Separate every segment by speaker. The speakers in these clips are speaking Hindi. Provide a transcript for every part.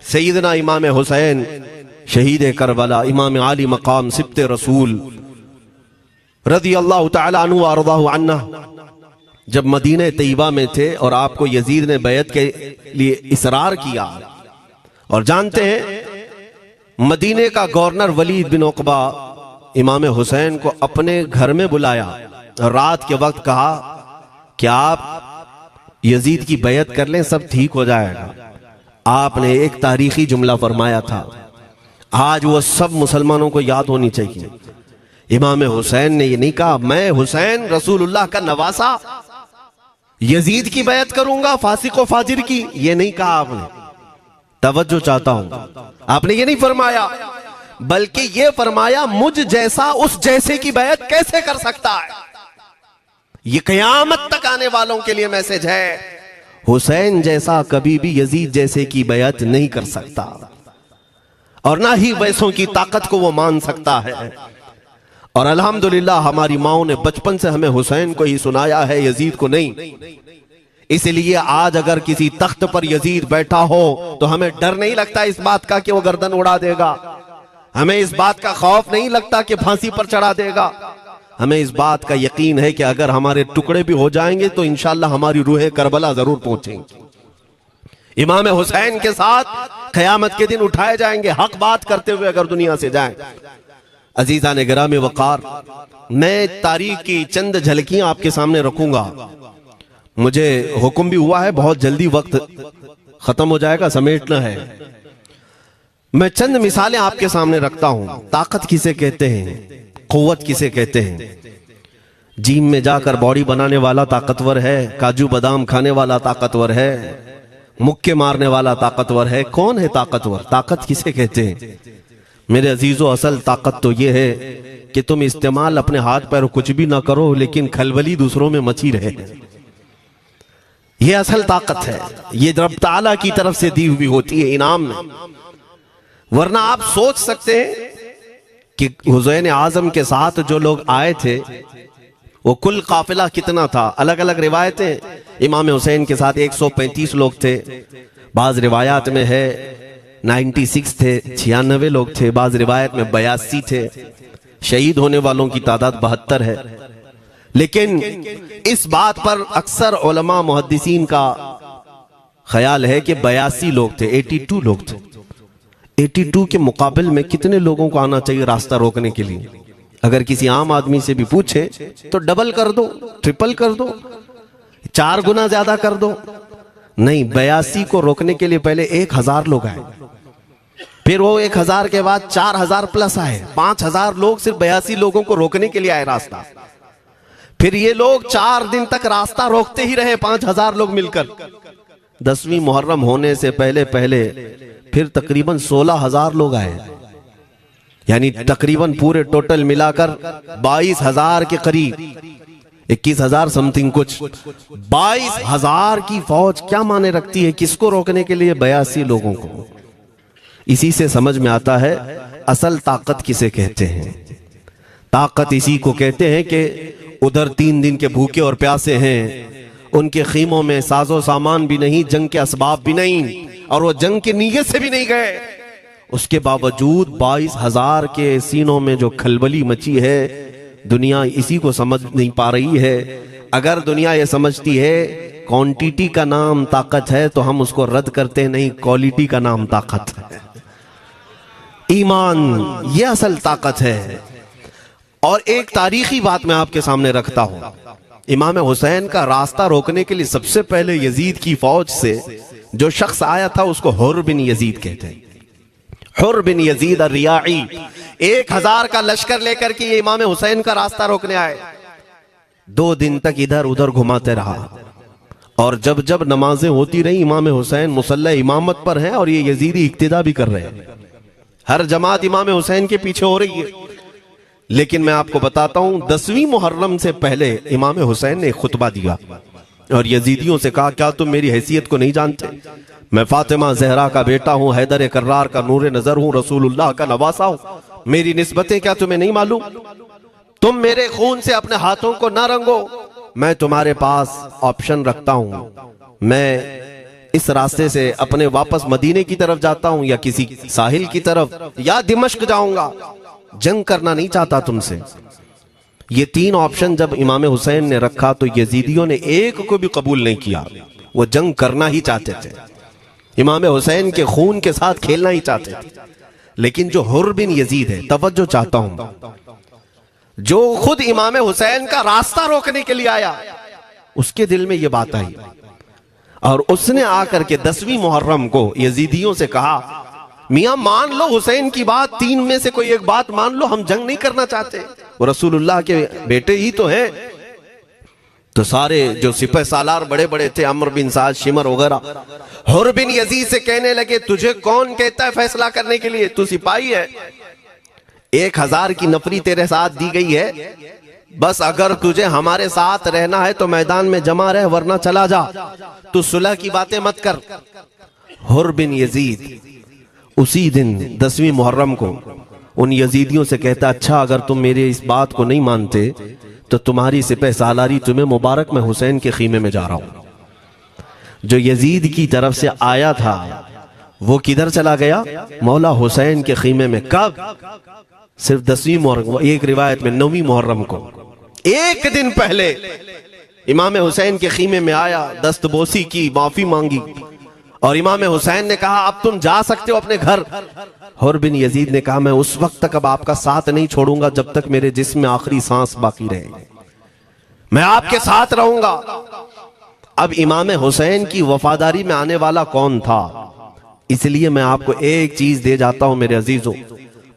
Speaker 1: सैयदना इमाम हुसैन शहीद करबला, इमाम आली मकाम सिब्ते रसूल रज़ी अल्लाह तआला अन्हु व अर्ज़ाहु अन्ना, जब मदीने तैयबा में थे और आपको यजीद ने बैत के लिए इसरार किया, और जानते हैं मदीने का गवर्नर वलीद बिन उक़बा इमाम हुसैन को अपने घर में बुलाया और रात के वक्त कहा कि आप यजीद की बैत कर लें, सब ठीक हो जाएगा। आपने एक तारीखी जुमला फरमाया था, आज वो सब मुसलमानों को याद होनी चाहिए। इमाम हुसैन ने ये नहीं कहा मैं हुसैन रसूलुल्लाह का नवासा यजीद की बैत करूंगा फासिक व फाजिर की, ये नहीं कहा आपने। तवज्जो चाहता हूं, आपने ये नहीं फरमाया, बल्कि ये फरमाया मुझ जैसा उस जैसे की बैत कैसे कर सकता है। ये क़यामत तक आने वालों के लिए मैसेज है, हुसैन जैसा कभी भी यजीद जैसे की बैत नहीं कर सकता, और ना ही वैसों की ताकत को वो मान सकता है। और अल्हम्दुलिल्लाह हमारी माओ ने बचपन से हमें हुसैन को ही सुनाया है, यजीद को नहीं। इसलिए आज अगर किसी तख्त पर यजीद बैठा हो तो हमें डर नहीं लगता इस बात का कि वो गर्दन उड़ा देगा, हमें इस बात का खौफ नहीं लगता कि फांसी पर चढ़ा देगा। हमें इस बात का यकीन है कि अगर हमारे टुकड़े भी हो जाएंगे तो इंशाअल्लाह हमारी रूह करबला जरूर पहुंचेंगी। इमाम हुसैन के साथ क़यामत के दिन उठाए जाएंगे, हक बात करते हुए अगर दुनिया से जाएं। अजीज़ान गिरामी वक़ार, मैं तारीख की चंद झलकियां आपके सामने रखूंगा। मुझे हुक्म भी हुआ है, बहुत जल्दी वक्त खत्म हो जाएगा, समेटना है। मैं चंद मिसालें आपके सामने रखता हूं। ताकत किसे कहते हैं, कुव्वत किसे कहते हैं। जिम में जाकर बॉडी बनाने वाला ताकतवर है, काजू बादाम खाने वाला ताकतवर है, मुक्के मारने वाला ताकतवर है। कौन है ताकतवर? ताकत किसे कहते हैं? मेरे अजीजों, असल ताकत तो ये है कि तुम इस्तेमाल अपने हाथ पैर कुछ भी ना करो, लेकिन खलबली दूसरों में मची रहे। ये असल ताकत है, ये रब ताला की तरफ से दी हुई होती है इनाम में। वरना आप सोच सकते हैं कि हुसैन आजम के साथ जो लोग आए थे वो कुल काफिला कितना था। अलग अलग रिवायतें, इमाम हुसैन के साथ 135 लोग थे, बाज रिवायात में है 96 थे, 96 लोग थे, बाज रिवायत में 82 थे। शहीद होने वालों की तादाद 72 है। लेकिन इस बात पर अक्सर उलमा मुहद्दिसीन का ख्याल है कि 82 लोग थे, 82 लोग थे। 82 के मुकाबिल में कितने लोगों को आना चाहिए रास्ता रोकने के लिए? अगर किसी आम आदमी से भी पूछे तो डबल कर दो, ट्रिपल कर दो, 4 गुना ज्यादा कर दो। नहीं, 82 को रोकने के लिए पहले 1000 लोग आए, फिर वो 1000 के बाद 4000 प्लस आए, 5000 लोग सिर्फ 82 लोगों को रोकने के लिए आए रास्ता। फिर ये लोग 4 दिन तक रास्ता रोकते ही रहे, 5000 लोग मिलकर। 10वीं मुहर्रम होने से पहले पहले फिर तकरीबन 16000 लोग आए, यानी तकरीबन पूरे टोटल मिलाकर 22000 के करीब, 21000 समथिंग कुछ। 22000 की फौज क्या माने रखती है? किसको रोकने के लिए? 82 लोगों को। इसी से समझ में आता है असल ताकत किसे कहते हैं। ताकत इसी को कहते हैं कि उधर 3 दिन के भूखे और प्यासे हैं, उनके खीमों में साजो सामान भी नहीं, जंग के असबाब भी नहीं, और वो जंग की नीयत से भी नहीं गए। उसके बावजूद 22000 के सीनों में जो खलबली मची है, दुनिया इसी को समझ नहीं पा रही है। अगर दुनिया ये समझती है क्वांटिटी का नाम ताकत है तो हम उसको रद्द करते नहीं, क्वालिटी का नाम ताकत है। ईमान, ये असल ताकत है। और एक तारीखी बात मैं आपके सामने रखता हूं। इमाम हुसैन का रास्ता रोकने के लिए सबसे पहले यजीद की फौज से जो शख्स आया था उसको हुर बिन यजीद कहते हैं। हुर बिन यजीद रियाई 1000 का लश्कर लेकर के ये इमाम हुसैन का रास्ता रोकने आए। 2 दिन तक इधर उधर घुमाते रहा, और जब जब नमाजें होती रही, इमाम हुसैन मुसल्ला इमामत पर हैं और ये यजीदी इक्तिदा भी कर रहे हैं। हर जमात इमाम हुसैन के पीछे हो रही है। लेकिन मैं आपको बताता हूं, 10वीं मुहर्रम से पहले इमाम हुसैन ने खुतबा दिया और यजीदियों से कहा, क्या तुम मेरी हैसियत को नहीं जानते? मैं फातिमा जहरा का बेटा हूं, हैदर कर्रार का नूर नजर हूं, रसूलुल्लाह का नवासा हूं। मेरी निस्बतें क्या तुम्हें नहीं मालूम? तुम मेरे खून से अपने हाथों को ना रंगो। मैं तुम्हारे पास ऑप्शन रखता हूं, मैं इस रास्ते से अपने वापस मदीने की तरफ जाता हूं या किसी साहिल की तरफ या दिमश्क जाऊंगा, जंग करना नहीं चाहता तुमसे। ये तीन ऑप्शन जब इमाम हुसैन ने रखा तो यजीदियों ने एक को भी कबूल नहीं किया। वो जंग करना ही चाहते थे, इमाम हुसैन के खून के साथ खेलना ही चाहते थे। लेकिन जो हुर बिन यजीद है, तवज्जो चाहता हूं, जो खुद इमाम हुसैन का रास्ता रोकने के लिए आया, उसके दिल में यह बात आई और उसने आकर के 10वीं मुहर्रम को यजीदियों से कहा, मियां मान लो हुसैन की बात, तीन में से कोई एक बात मान लो, हम जंग नहीं करना चाहते, वो रसूलुल्लाह के बेटे ही तो हैं। तो सारे जो सिपह सालार बड़े बड़े थे, अमर बिन साद, शिमर वगैरह, हुर बिन यजीद से कहने लगे, तुझे कौन कहता है फैसला करने के लिए, तू सिपाही है, 1000 की नफरी तेरे साथ दी गई है, बस अगर तुझे हमारे साथ रहना है तो मैदान में जमा रहे, वरना चला जा, तू सुलह की बातें मत कर। हुर बिन यजीद उसी दिन 10वीं मुहर्रम को उन यजीदियों से कहता, अच्छा अगर तुम मेरे इस बात को नहीं मानते तो तुम्हारी सिपह सालारी तुम्हें मुबारक, मैं हुसैन के खीमे में जा रहा हूं। जो यजीद की तरफ से आया था वो किधर चला गया, मौला हुसैन के खीमे में। कब? सिर्फ 10वीं मुहर्रम, एक रिवायत में 9वीं मुहर्रम को, एक दिन पहले इमाम हुसैन के खीमे में आया, दस्तबोसी की, माफी मांगी और इमाम हुसैन ने कहा अब तुम जा सकते हो अपने घर। हुर बिन यजीद ने कहा, मैं उस वक्त तक अब आपका साथ नहीं छोड़ूंगा जब तक मेरे जिस्म में आखिरी सांस बाकी रहेगी, मैं आपके साथ रहूंगा। अब इमाम हुसैन की वफादारी में आने वाला कौन था, इसलिए मैं आपको एक चीज दे जाता हूं मेरे अजीजों,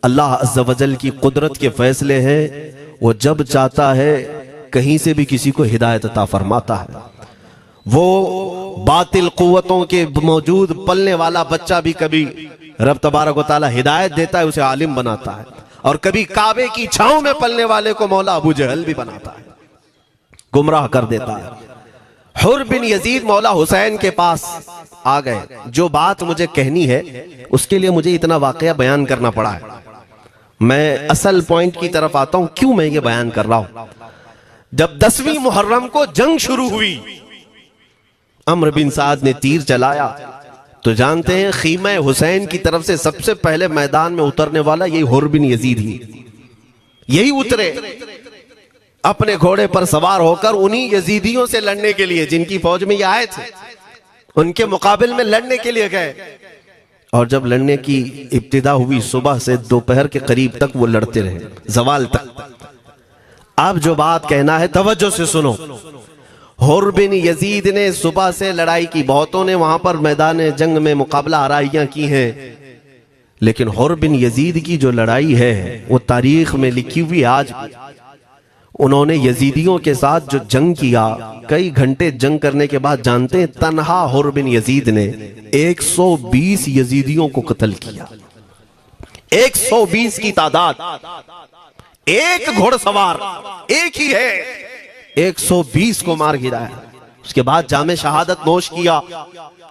Speaker 1: अल्लाह अज़्ज़ा वजल की कुदरत के फैसले हैं, वो जब चाहता है कहीं से भी किसी को हिदायत अता फरमाता है। वो बातिल कुव्वतों के मौजूद पलने वाला बच्चा भी कभी रब तबारक व तआला हिदायत देता है, उसे आलिम बनाता है, और कभी काबे की छांव में पलने वाले को मौला अबू जहल भी बनाता है, गुमराह कर देता है। हुर बिन यजीद मौला हुसैन के पास आ गए। जो बात मुझे कहनी है उसके लिए मुझे इतना वाकया बयान करना पड़ा है। मैं असल पॉइंट की तरफ आता हूं, क्यों मैं ये बयान कर रहा हूं। जब 10वीं मुहर्रम को जंग शुरू हुई, अम्र बिन साद ने तीर चलाया, तो जानते हैं खीमा हुसैन की तरफ से सबसे पहले मैदान में उतरने वाला यही हुर बिन यजीद ही, यही उतरे अपने घोड़े पर सवार होकर उन्हीं यजीदियों से लड़ने के लिए जिनकी फौज में ये आए थे, उनके मुकाबले में लड़ने के लिए गए। और जब लड़ने की इब्तिदा हुई, सुबह से दोपहर के करीब तक वो लड़ते रहे, जवाल तक। अब जो बात कहना है तवज्जो से सुनो। हुर बिन यजीद ने सुबह से लड़ाई की, बहुतों ने वहां पर मैदान जंग में मुकाबला आराइयां की हैं, लेकिन हुर बिन यजीद की जो लड़ाई है वो तारीख में लिखी हुई। आज उन्होंने यजीदियों के साथ जो जंग किया, कई घंटे जंग करने के बाद, जानते हैं तन्हा हुर बिन यजीद ने 120 यजीदियों को कत्ल किया। 120 की तादाद, एक घोड़सवार एक ही है, 120 को मार गिराया। उसके बाद जामे शहादत नोश किया।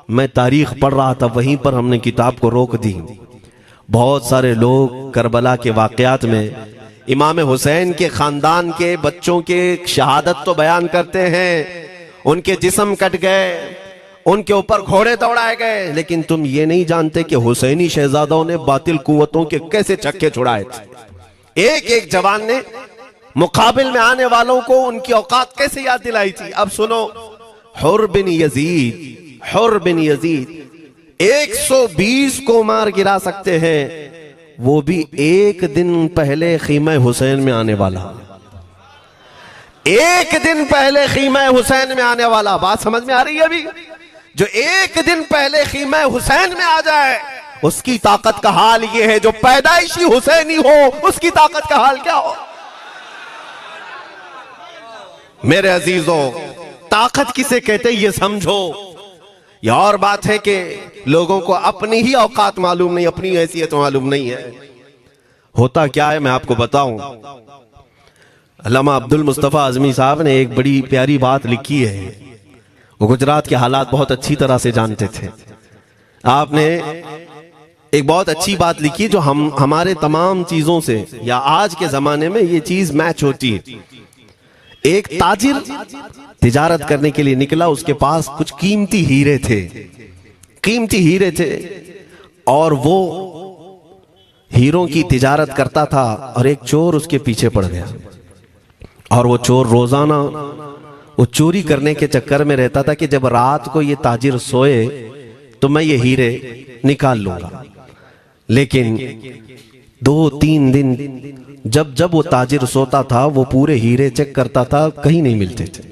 Speaker 1: मैं तारीख पढ़ रहा था, वहीं पर हमने किताब को रोक दी। बहुत सारे लोग करबला के वाकयात में इमाम हुसैन के खानदान के बच्चों के शहादत तो बयान करते हैं, उनके जिस्म कट गए, उनके ऊपर घोड़े दौड़ाए गए, लेकिन तुम ये नहीं जानते कि हुसैनी शहजादों ने बातिल कुव्वतों के कैसे छक्के छुड़ाए थे। एक एक जवान ने मुकाबिल में आने वालों को उनकी औकात कैसे याद दिलाई थी। अब सुनो, हुर बिन यजीद 120 को मार गिरा सकते हैं, वो भी एक दिन पहले खीमा हुसैन में आने वाला, एक दिन पहले खीमा हुसैन में आने वाला। बात समझ में आ रही है? अभी जो एक दिन पहले खीमा हुसैन में आ जाए, उसकी ताकत का हाल ये है, जो पैदाइशी हुसैनी हो उसकी ताकत का हाल क्या हो। मेरे अजीजों, ताकत किसे कहते ये समझो। यह और बात है कि लोगों को अपनी ही औकात मालूम नहीं, अपनी हैसियत मालूम नहीं है। होता क्या है मैं आपको बताऊं। अल्लामा अब्दुल मुस्तफा आजमी साहब ने एक बड़ी प्यारी बात लिखी है। वो गुजरात के हालात बहुत अच्छी तरह से जानते थे। आपने एक बहुत अच्छी बात लिखी जो हमारे तमाम चीजों से, या आज के जमाने में ये चीज मैच होती है। एक ताजिर तिजारत करने के लिए निकला, उसके पास कुछ कीमती हीरे थे। कीमती हीरे थे और वो हीरों की तिजारत करता था और एक चोर उसके पीछे पड़ गया और वो चोर रोजाना वो चोरी करने के चक्कर में रहता था कि जब रात को ये ताजिर सोए तो मैं ये हीरे निकाल लूंगा। लेकिन 2-3 दिन जब जब वो ताजिर सोता था वो पूरे हीरे चेक करता था, कहीं नहीं मिलते थे।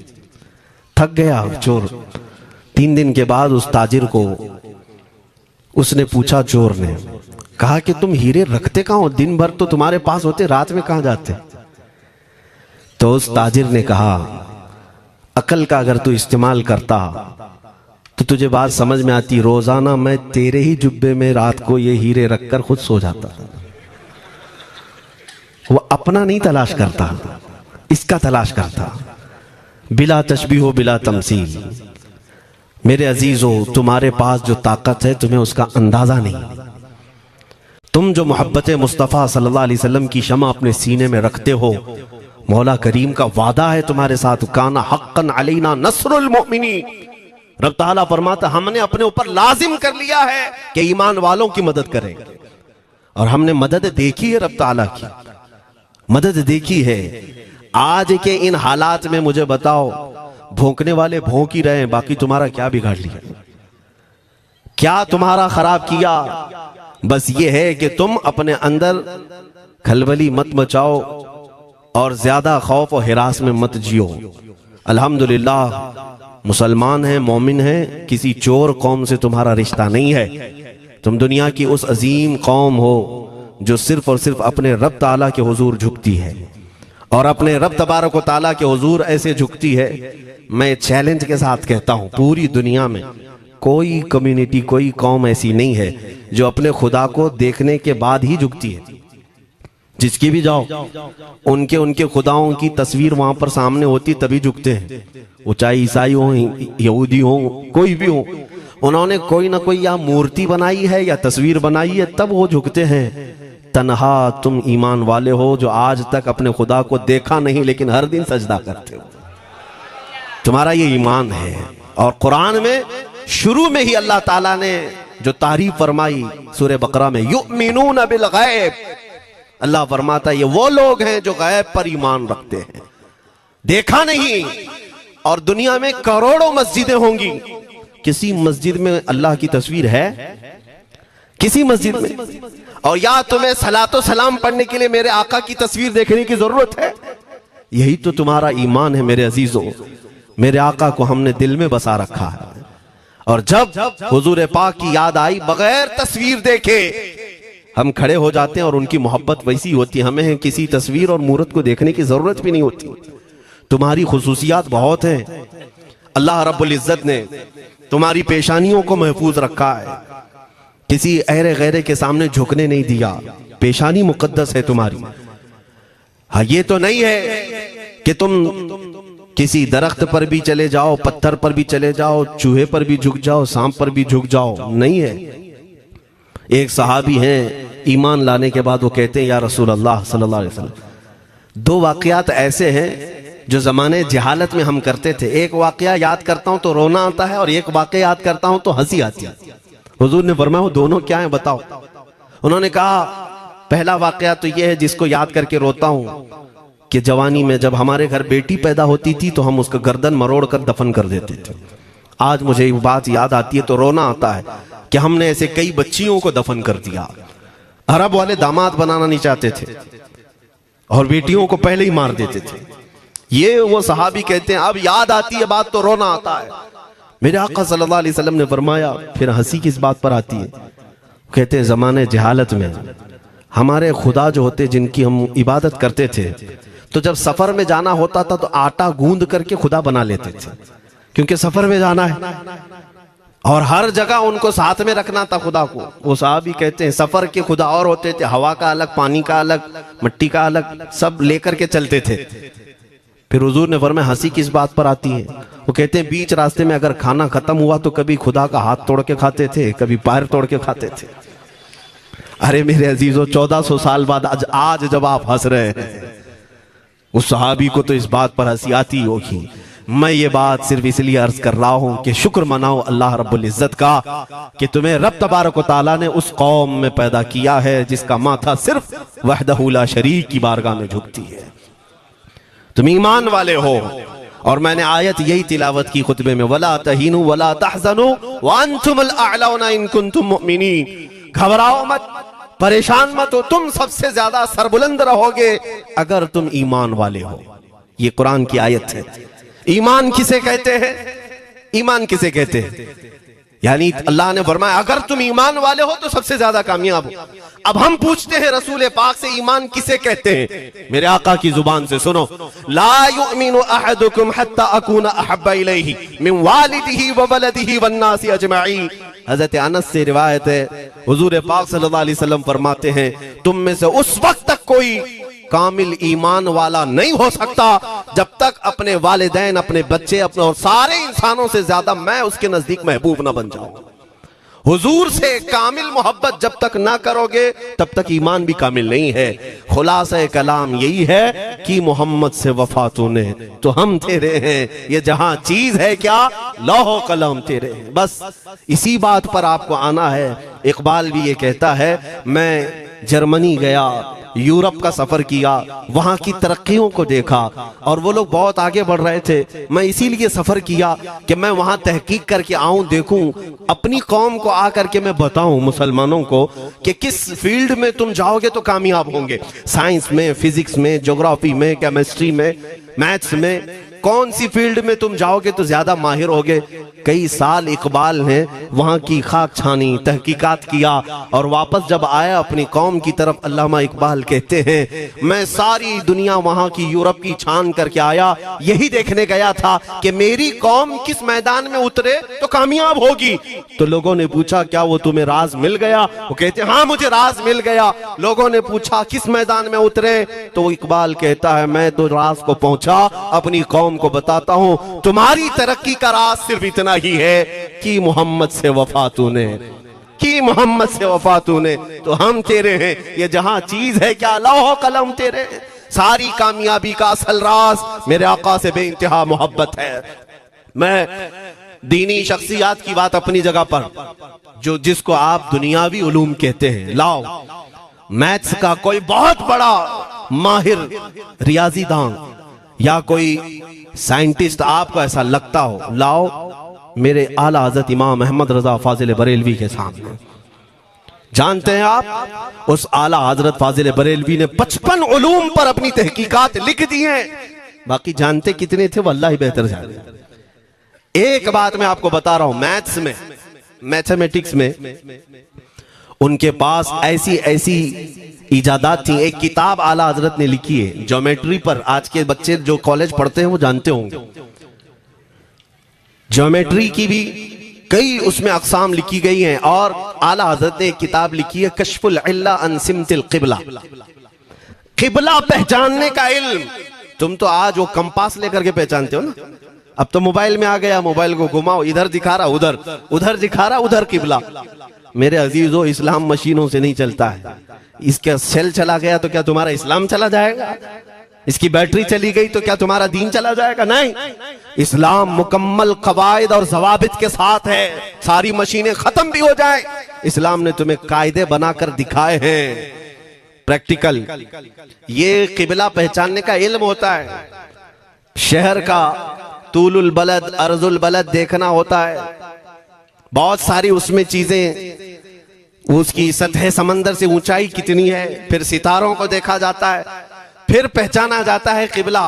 Speaker 1: थक गया चोर। 3 दिन के बाद उस ताजिर को उसने पूछा, चोर ने कहा कि तुम हीरे रखते कहाँ हो? दिन भर तो तुम्हारे पास होते, रात में कहाँ जाते? तो उस ताजिर ने कहा, अकल का अगर तू इस्तेमाल करता तो तुझे बात समझ में आती। रोजाना मैं तेरे ही जुब्बे में रात को ये हीरे रखकर खुद सो जाता। वो अपना नहीं तलाश करता, इसका तलाश करता। बिला तशबीह बिला तमसील। मेरे अजीजों, तुम्हारे पास जो ताकत है तुम्हें उसका अंदाजा नहीं। तुम जो मोहब्बत मुस्तफ़ा सल्लल्लाहु अलैहि वसल्लम की शमा अपने सीने में रखते हो, मौला करीम का वादा है तुम्हारे साथ, काना हक्कन अलैना नस्रुल मोमिनीन। रब ताला फरमाता, हमने अपने ऊपर लाजिम कर लिया है कि ईमान वालों की मदद करें। और हमने मदद देखी है, रब ताला की मदद देखी है। आज के इन हालात में मुझे बताओ, भौंकने वाले भौंक ही रहे हैं, बाकी तुम्हारा क्या बिगाड़ लिया? क्या तुम्हारा खराब किया? बस ये है कि तुम अपने अंदर खलबली मत मचाओ और ज्यादा खौफ और हिरास में मत जियो। अल्हम्दुलिल्लाह मुसलमान हैं, मोमिन हैं, किसी चोर कौम से तुम्हारा रिश्ता नहीं है। तुम दुनिया की उस अजीम कौम हो जो सिर्फ और सिर्फ अपने रब ताला के हुजूर झुकती है और अपने रब तबारक व ताला के हुजूर ऐसे झुकती है। मैं चैलेंज के साथ कहता हूं, पूरी दुनिया में कोई कम्युनिटी, कोई कौम ऐसी नहीं है जो अपने खुदा को देखने के बाद ही झुकती है। जिसकी भी जाओ, उनके खुदाओं की तस्वीर वहां पर सामने होती तभी झुकते हैं। वो चाहे ईसाई हो, यहूदी हो, कोई भी हो, उन्होंने कोई ना कोई या मूर्ति बनाई है या तस्वीर बनाई है, तब वो झुकते हैं। तन्हा तुम ईमान वाले हो जो आज तक अपने खुदा को देखा नहीं लेकिन हर दिन सजदा करते हो। तुम्हारा ये ईमान है। और कुरान में शुरू में ही अल्लाह ताला ने जो तारीफ फरमाई सूरह बकरा में, युमिनून बिल गैब, अल्लाह फरमाता है ये वो लोग हैं जो गैब पर ईमान रखते हैं, देखा नहीं। और दुनिया में करोड़ों मस्जिदें होंगी, किसी मस्जिद में अल्लाह की तस्वीर है? किसी मस्जिद में? और या तुम्हें सलातो सलाम पढ़ने के लिए मेरे आका की तस्वीर देखने की जरूरत है? यही तो तुम्हारा ईमान है मेरे अजीजों। मेरे आका को हमने दिल में बसा रखा है और जब हुजूर पाक की याद आई, बगैर तस्वीर देखे हम खड़े हो जाते हैं और उनकी मोहब्बत वैसी होती है, हमें किसी तस्वीर और मूरत को देखने की जरूरत भी नहीं होती। तुम्हारी खुसूसियात बहुत हैं। अल्लाह रब्बुल इज्जत ने तुम्हारी पेशानियों को महफूज रखा है, किसी अहरे गैरे के सामने झुकने नहीं दिया। पेशानी मुकद्दस है तुम्हारी। हाँ, ये तो नहीं है कि तुम किसी दरख्त पर भी चले जाओ, पत्थर पर भी चले जाओ, चूहे पर भी झुक जाओ, सांप पर भी झुक जाओ, नहीं है। एक सहाबी हैं, ईमान लाने के बाद वो कहते हैं, या रसूल अल्लाह सल्लल्लाहु अलैहि वसल्लम, 2 वाकयात ऐसे हैं जो जमाने जहालत में हम करते थे। एक वाकया याद करता हूं तो रोना आता है और एक वाकया याद करता हूं तो हंसी आती है। हुजूर ने फरमाया, वो दोनों क्या है बताओ? उन्होंने कहा, पहला वाकया तो यह है जिसको याद करके रोता हूं कि जवानी में जब हमारे घर बेटी पैदा होती थी तो हम उसका गर्दन मरोड़ कर दफन कर देते थे। आज मुझे ये बात याद आती है तो रोना आता है कि हमने ऐसे कई बच्चियों को दफन कर दिया। अरब वाले दामाद बनाना नहीं चाहते थे और बेटियों को पहले ही मार देते थे। ये वो सहाबी कहते हैं, अब याद आती है बात तो रोना आता है। मेरे आका सल्लल्लाहु अलैहि वसल्लम ने फरमाया, फिर हंसी किस बात पर आती है? कहते हैं, जमाने जहालत में हमारे खुदा जो होते जिनकी हम इबादत करते थे, तो जब सफर में जाना होता था तो आटा गूंद करके खुदा बना लेते थे, क्योंकि सफर में जाना है और हर जगह उनको साथ में रखना था खुदा को। वो साहब ही कहते हैं, सफर के खुदा और होते थे, हवा का अलग, पानी का अलग, मिट्टी का अलग, सब लेकर के चलते थे। फिर हुजूर ने फरमाया, हंसी किस बात पर आती है? वो कहते हैं, बीच रास्ते में अगर खाना खत्म हुआ तो कभी खुदा का हाथ तोड़ के खाते थे, कभी पैर तोड़ के खाते थे। अरे मेरे अजीजों, 1400 साल बाद आज जब आप हंस रहे हैं, उस सहाबी को तो इस बात पर हंसी आती होगी। मैं ये बात सिर्फ इसलिए अर्ज कर रहा हूं कि शुक्र मनाओ अल्लाह रब्बुल इज्जत का कि तुम्हें रब तबारक व तआला ने उस कौम में पैदा किया है जिसका माथा सिर्फ वहदहू ला शरीक की बारगाह में झुकती है। तुम ईमान वाले हो। और मैंने आयत यही तिलावत की खुतबे में, वला तहीनु वला तहज़नु व अंतुमुल अअलौना इन कुंतुम मुमिनीन। घबराओ मत, परेशान मत हो, तुम सबसे ज्यादा सरबुलंद रहोगे अगर तुम ईमान वाले हो। ये कुरान की आयत है। ईमान किसे कहते हैं? ईमान किसे कहते हैं? यानी अल्लाह ने फरमाया अगर तुम ईमान वाले हो तो सबसे ज्यादा कामयाब हो। अब हम पूछते हैं रसूल पाक से, ईमान किसे कहते हैं? मेरे आका की जुबान से सुनो, ला युमिनु अहदुकुम हत्ता अकूना अहब्बा इलैहि मिन वालिदिही व वलदिही वन नासी अजमईन। हजरत अनस से रिवायत है, हुजूर पाक सल्लल्लाहु अलैहि वसल्लम फरमाते हैं तुम में से उस वक्त तक कोई कामिल ईमान वाला नहीं हो सकता जब तक अपने वालिदैन, अपने बच्चे, अपने और सारे इंसानों से ज्यादा मैं उसके नजदीक महबूब ना बन जाऊं। हुजूर से कामिल मोहब्बत जब तक ना करोगे तब तक ईमान भी कामिल नहीं है। खुलासा कलाम यही है कि मोहम्मद से वफा तूने तो हम तेरे हैं, ये जहां चीज है क्या लौह कलम तेरे हैं। बस इसी बात पर आपको आना है। इकबाल भी ये कहता है, मैं जर्मनी गया, यूरोप का सफर किया, वहां की तरक्कियों को देखा और वो लोग बहुत आगे बढ़ रहे थे। मैं इसीलिए सफर किया कि मैं वहां तहकीक करके आऊं, देखूं, अपनी कौम को आकर के मैं बताऊं मुसलमानों को कि किस फील्ड में तुम जाओगे तो कामयाब होंगे। साइंस में, फिजिक्स में, ज्योग्राफी में, केमिस्ट्री में, मैथ्स में, कौन सी फील्ड में तुम जाओगे तो ज्यादा माहिर होगे। कई साल इकबाल ने वहां की खाक छानी, तहकीकात किया और वापस जब आया अपनी कौम की तरफ, अल्लामा इकबाल कहते हैं मैं सारी दुनिया वहां की, यूरोप की छान करके आया, यही देखने गया था कि मेरी कौम किस मैदान में उतरे तो कामयाब होगी। तो लोगों ने पूछा क्या वो तुम्हें राज मिल गया? वो कहते हाँ मुझे राज मिल गया। लोगों ने पूछा किस मैदान में उतरे? तो इकबाल कहता है मैं तो राज को पहुंचा, अपनी कौम को बताता हूं तुम्हारी तरक्की का राज सिर्फ इतना ही है कि मोहम्मद से वफा तूने, कि मोहम्मद से वफा तूने तो हम तेरे हैं। ये जहां चीज है क्या लौह कलम तेरे हैं। सारी कामयाबी का असल राज मेरे आका से बेइंतहा मोहब्बत है। मैं दीनी शख्सियात की बात अपनी जगह पर, जो जिसको आप दुनियावी उलूम कहते हैं, लाओ मैथ्स का कोई बहुत बड़ा माहिर रियाजीदान या कोई साइंटिस्ट आपको ऐसा लगता हो, लाओ मेरे आला हजरत इमाम अहमद रजा फाजिल बरेलवी के सामने। जानते हैं आप उस आला हजरत फाजिल बरेलवी ने 55 उलूम पर अपनी तहकीकात लिख दी हैं। बाकी जानते कितने थे वो अल्लाह ही बेहतर जाने। एक बात मैं आपको बता रहा हूं, मैथ्स में, मैथमेटिक्स में उनके पास ऐसी ऐसी इजादात थी। एक किताब आला हजरत ने लिखी है ज्योमेट्री पर। आज के बच्चे जो कॉलेज पढ़ते हैं वो जानते होंगे, ज्योमेट्री की भी कई उसमें अकसाम लिखी गई हैं। और आला हजरत ने एक किताब लिखी है कश्फुल इल्ला अन सिमतिल क़िबला, क़िबला पहचानने का इल्म। तुम तो आज वो कंपास लेकर के पहचानते हो ना, अब तो मोबाइल में आ गया, मोबाइल को घुमाओ, इधर दिखा रहा उधर, उधर दिखा रहा उधर क़िबला। मेरे अजीजों, इस्लाम मशीनों से नहीं चलता है। इसका सेल चला गया तो क्या तुम्हारा इस्लाम चला जाएगा? इसकी बैटरी चली गई तो क्या तुम्हारा दीन चला जाएगा? नहीं, इस्लाम मुकम्मल कवायद और जवाबित के साथ है। सारी मशीनें खत्म भी हो जाए, इस्लाम ने तुम्हें कायदे बनाकर दिखाए हैं, प्रैक्टिकल। ये क़िबला पहचानने का इल्म होता है। शहर का तूलुल बलद, अर्जुल बलद देखना होता है। बहुत सारी उसमें चीजें, उसकी सतह समंदर से ऊंचाई कितनी है, फिर सितारों को देखा जाता है, फिर पहचाना जाता है क़िबला,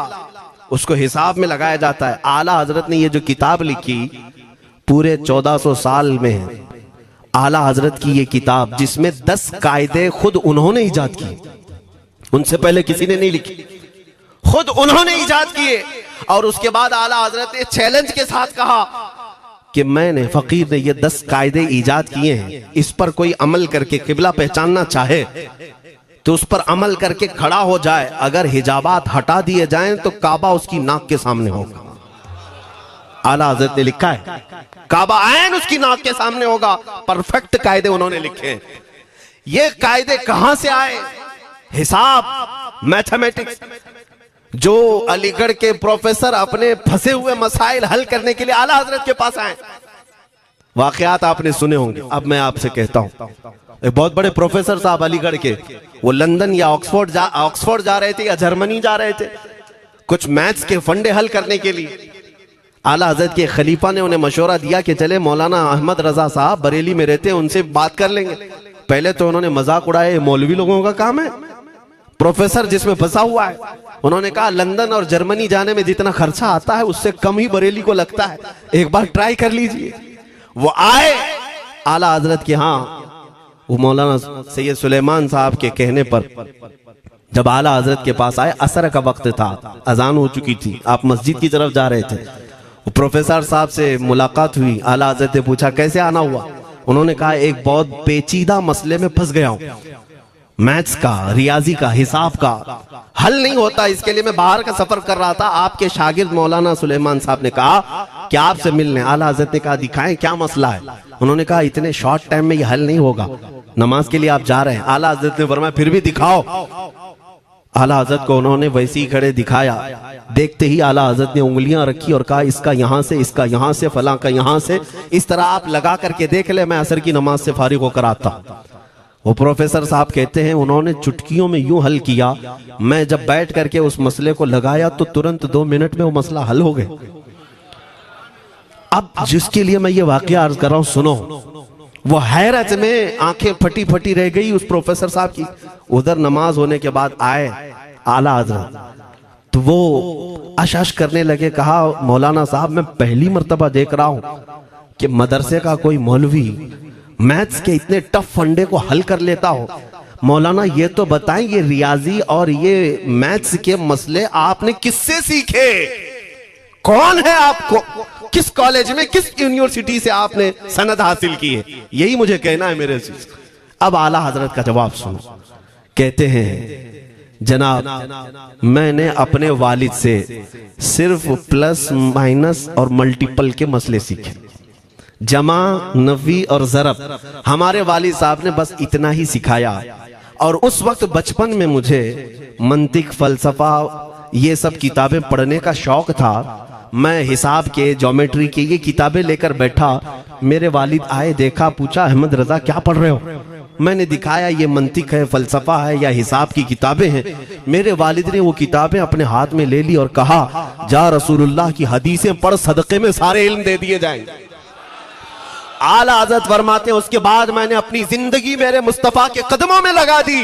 Speaker 1: उसको हिसाब में लगाया जाता है। आला हजरत ने ये जो किताब लिखी पूरे 1400 साल में है। आला हजरत की ये किताब जिसमें 10 कायदे खुद उन्होंने इजाद किए, उनसे पहले किसी ने नहीं लिखी, खुद उन्होंने इजाद किए। और उसके बाद आला हजरत ने चैलेंज के साथ कहा कि मैंने, फकीर ने ये 10 कायदे इजाद किए हैं, इस पर कोई अमल करके क़िबला पहचानना चाहे तो उस पर अमल करके खड़ा हो जाए। अगर हिजाबात हटा दिए जाएं तो काबा उसकी नाक के सामने होगा। आला हजरत ने लिखा है काबा ऐन उसकी नाक के सामने होगा। परफेक्ट कायदे उन्होंने लिखे हैं। ये कायदे कहां से आए? हिसाब, मैथमेटिक्स। जो अलीगढ़ के प्रोफेसर अपने फंसे हुए मसाइल हल करने के लिए आला हजरत के पास आए। वाकयात आपने सुने होंगे। अब मैं आपसे कहता हूं, एक बहुत बड़े प्रोफेसर साहब अलीगढ़ के, वो लंदन या ऑक्सफोर्ड जा रहे थे या जर्मनी जा रहे थे कुछ मैथ्स के फंडे हल करने के लिए। आला हजरत के खलीफा ने उन्हें मशवरा दिया कि चले मौलाना अहमद रजा साहब बरेली में रहते हैं, उनसे बात कर लेंगे। पहले तो उन्होंने मजाक उड़ाया, मौलवी लोगों का काम है, प्रोफेसर जिसमें फंसा हुआ है। उन्होंने कहा लंदन और जर्मनी जाने में जितना खर्चा आता है उससे कम ही बरेली को लगता है, एक बार ट्राई कर लीजिए। वो आए आला हजरत के यहाँ, वो मौलाना सैयद सुलेमान साहब के कहने पर जब आला हजरत के पास आए, असर का वक्त था, अजान हो चुकी थी, आप मस्जिद की तरफ जा रहे थे। वो प्रोफेसर साहब से मुलाकात हुई। आला हजरत ने पूछा कैसे आना हुआ? उन्होंने कहा एक बहुत पेचीदा मसले में फंस गया हूं, मैथ्स का, रियाजी का, हिसाब का हल नहीं होता, इसके लिए मैं बाहर का सफर कर रहा था। आपके शागिर्द मौलाना सुलेमान साहब ने कहा कि आपसे मिलने। आला हजरत ने कहा दिखाएं क्या मसला है? उन्होंने कहा इतने शॉर्ट टाइम में ये हल नहीं होगा, नमाज के लिए आप जा रहे हैं। आला हजरत ने फरमाया फिर भी दिखाओ। आला हजरत को उन्होंने वैसे ही खड़े दिखाया। देखते ही आला हजरत ने उंगलियां रखी और कहा इसका यहां से, इसका यहां से, फलां का यहां से, इस तरह आप लगा करके देख ले, मैं असर की नमाज से फारिग होकर आता। वो प्रोफेसर साहब कहते हैं उन्होंने चुटकियों में यूं हल किया, मैं जब बैठ करके उस मसले को लगाया तो तुरंत 2 मिनट में वो मसला हल हो गया। अब जिसके लिए मैं ये वाकया अर्ज कर रहा हूं सुनो। वो हैरत में आंखें फटी फटी रह गई उस प्रोफेसर साहब की। उधर नमाज होने के बाद आए आला हजरत, तो वो अश करने लगे। कहा मौलाना साहब मैं पहली मर्तबा देख रहा हूं कि मदरसे का कोई मौलवी मैथ्स के इतने टफ फंडे को हल कर लेता हो। मौलाना ये तो बताएं ये रियाजी और ये मैथ्स के मसले आपने किससे सीखे? कौन है आपको? किस कॉलेज में, किस यूनिवर्सिटी से आपने सनद हासिल की है? यही मुझे कहना है मेरे से। अब आला हजरत का जवाब सुनो। कहते हैं जनाब मैंने अपने वालिद से सिर्फ प्लस माइनस और मल्टीपल के मसले सीखे, जमा, नफी और ज़रब हमारे वालिद साहब ने बस इतना ही सिखाया। और उस वक्त बचपन में मुझे मंतिक, फलसफा, ये सब किताबें पढ़ने का शौक था। मैं हिसाब के, ज्योमेट्री के ये किताबें लेकर बैठा। मेरे वालिद आए, देखा, पूछा अहमद रजा क्या पढ़ रहे हो? मैंने दिखाया ये मंतिक है, फलसफा है या हिसाब की किताबें हैं। मेरे वालिद ने वो किताबें अपने हाथ में ले ली और कहा जा रसूलुल्लाह की हदीसें पढ़, सदके में सारे इल्म दे दिए जाएंगे। आला हज़रत फरमाते हैं उसके बाद मैंने अपनी जिंदगी मेरे मुस्तफा के कदमों में लगा दी।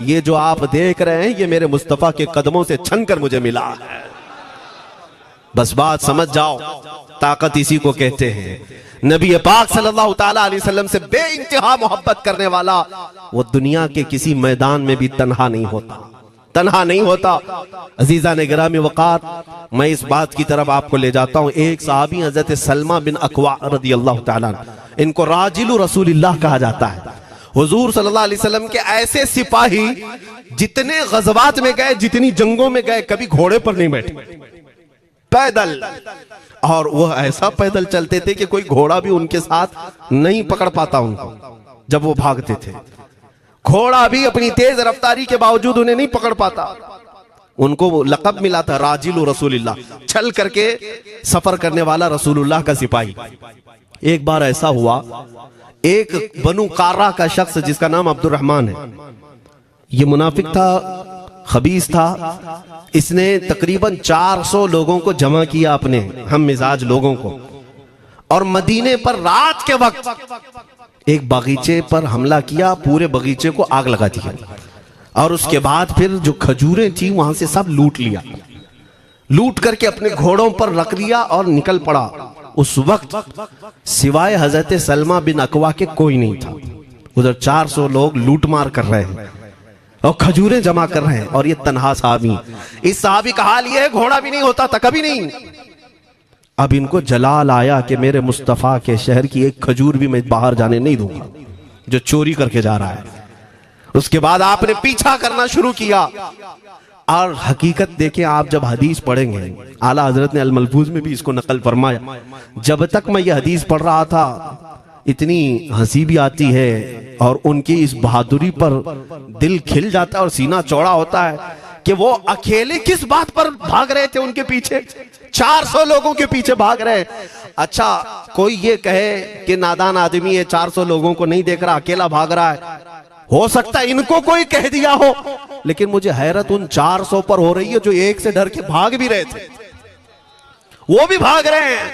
Speaker 1: ये जो आप देख रहे हैं ये मेरे मुस्तफा के कदमों से छनकर मुझे मिला है। बस बात समझ जाओ, ताकत इसी को कहते हैं। नबी पाक सल्लल्लाहु ताला अलैहि वसल्लम से बेइंतहा मोहब्बत करने वाला वो दुनिया के किसी मैदान में भी तन्हा नहीं होता, तन्हा नहीं होता। अजीजा ने गिरामी वक़ार, मैं इस बात की तरफ आपको ले जाता हूं। एक सहाबी हजरत सलमा बिन अकवा रदी अल्लाह ताला, इनको राजिलु रसूलिल्लाह कहा जाता है। हुजूर सल्लल्लाहु अलैहि वसल्लम के ऐसे सिपाही जितने गज़वात में गए, जितनी जंगों में गए, कभी घोड़े पर नहीं बैठे, पैदल। और वो ऐसा पैदल चलते थे कि कोई घोड़ा भी उनके साथ नहीं पकड़ पाता उनको जब वो भागते थे। घोड़ा भी अपनी तेज रफ्तारी के बावजूद उन्हें नहीं पकड़ पाता। उनको लक़ब मिला था राजिलु रसूलिल्लाह, चल करके सफर करने वाला रसूलुल्लाह का सिपाही। एक बार ऐसा हुआ, एक बनु कारा का शख्स जिसका नाम अब्दुर्रहमान है, ये मुनाफिक था, खबीस था। इसने तकरीबन 400 लोगों को जमा किया, अपने हम मिजाज लोगों को, और मदीने पर रात के वक्त एक बगीचे पर हमला किया, पूरे बगीचे को आग लगा दिया। और उसके बाद फिर जो खजूरें थी वहां से सब लूट लिया, लूट करके अपने घोड़ों पर रख लिया और निकल पड़ा। उस वक्त सिवाय हजरत सलमा बिन अकवा के कोई नहीं था। उधर 400 लोग लूट मार कर रहे हैं और खजूरें जमा कर रहे हैं, और ये तन्हा साहबी। इस साहबी का हाल ये है, घोड़ा भी नहीं होता था कभी नहीं। अब इनको जलाल आया कि मेरे मुस्तफा के शहर की एक खजूर भी मैं बाहर जाने नहीं दूंगा जो चोरी करके जा रहा है। उसके बाद आपने पीछा करना शुरू किया। और हकीकत देखें, आप जब हदीस पढ़ेंगे, आला हजरत ने अल मलफूज में भी इसको नकल फरमाया, जब तक मैं ये हदीस पढ़ रहा था इतनी हंसी भी आती है और उनकी इस बहादुरी पर दिल खिल जाता है और सीना चौड़ा होता है कि वो अकेले किस बात पर भाग रहे थे, उनके पीछे 400 लोगों के पीछे भाग रहे हैं। अच्छा, कोई ये कहे कि नादान आदमी है, 400 लोगों को नहीं देख रहा, अकेला भाग रहा है, हो सकता है इनको कोई कह दिया हो, लेकिन मुझे हैरत उन 400 पर हो रही है जो एक से डर के भाग भी रहे थे। वो भी भाग रहे हैं,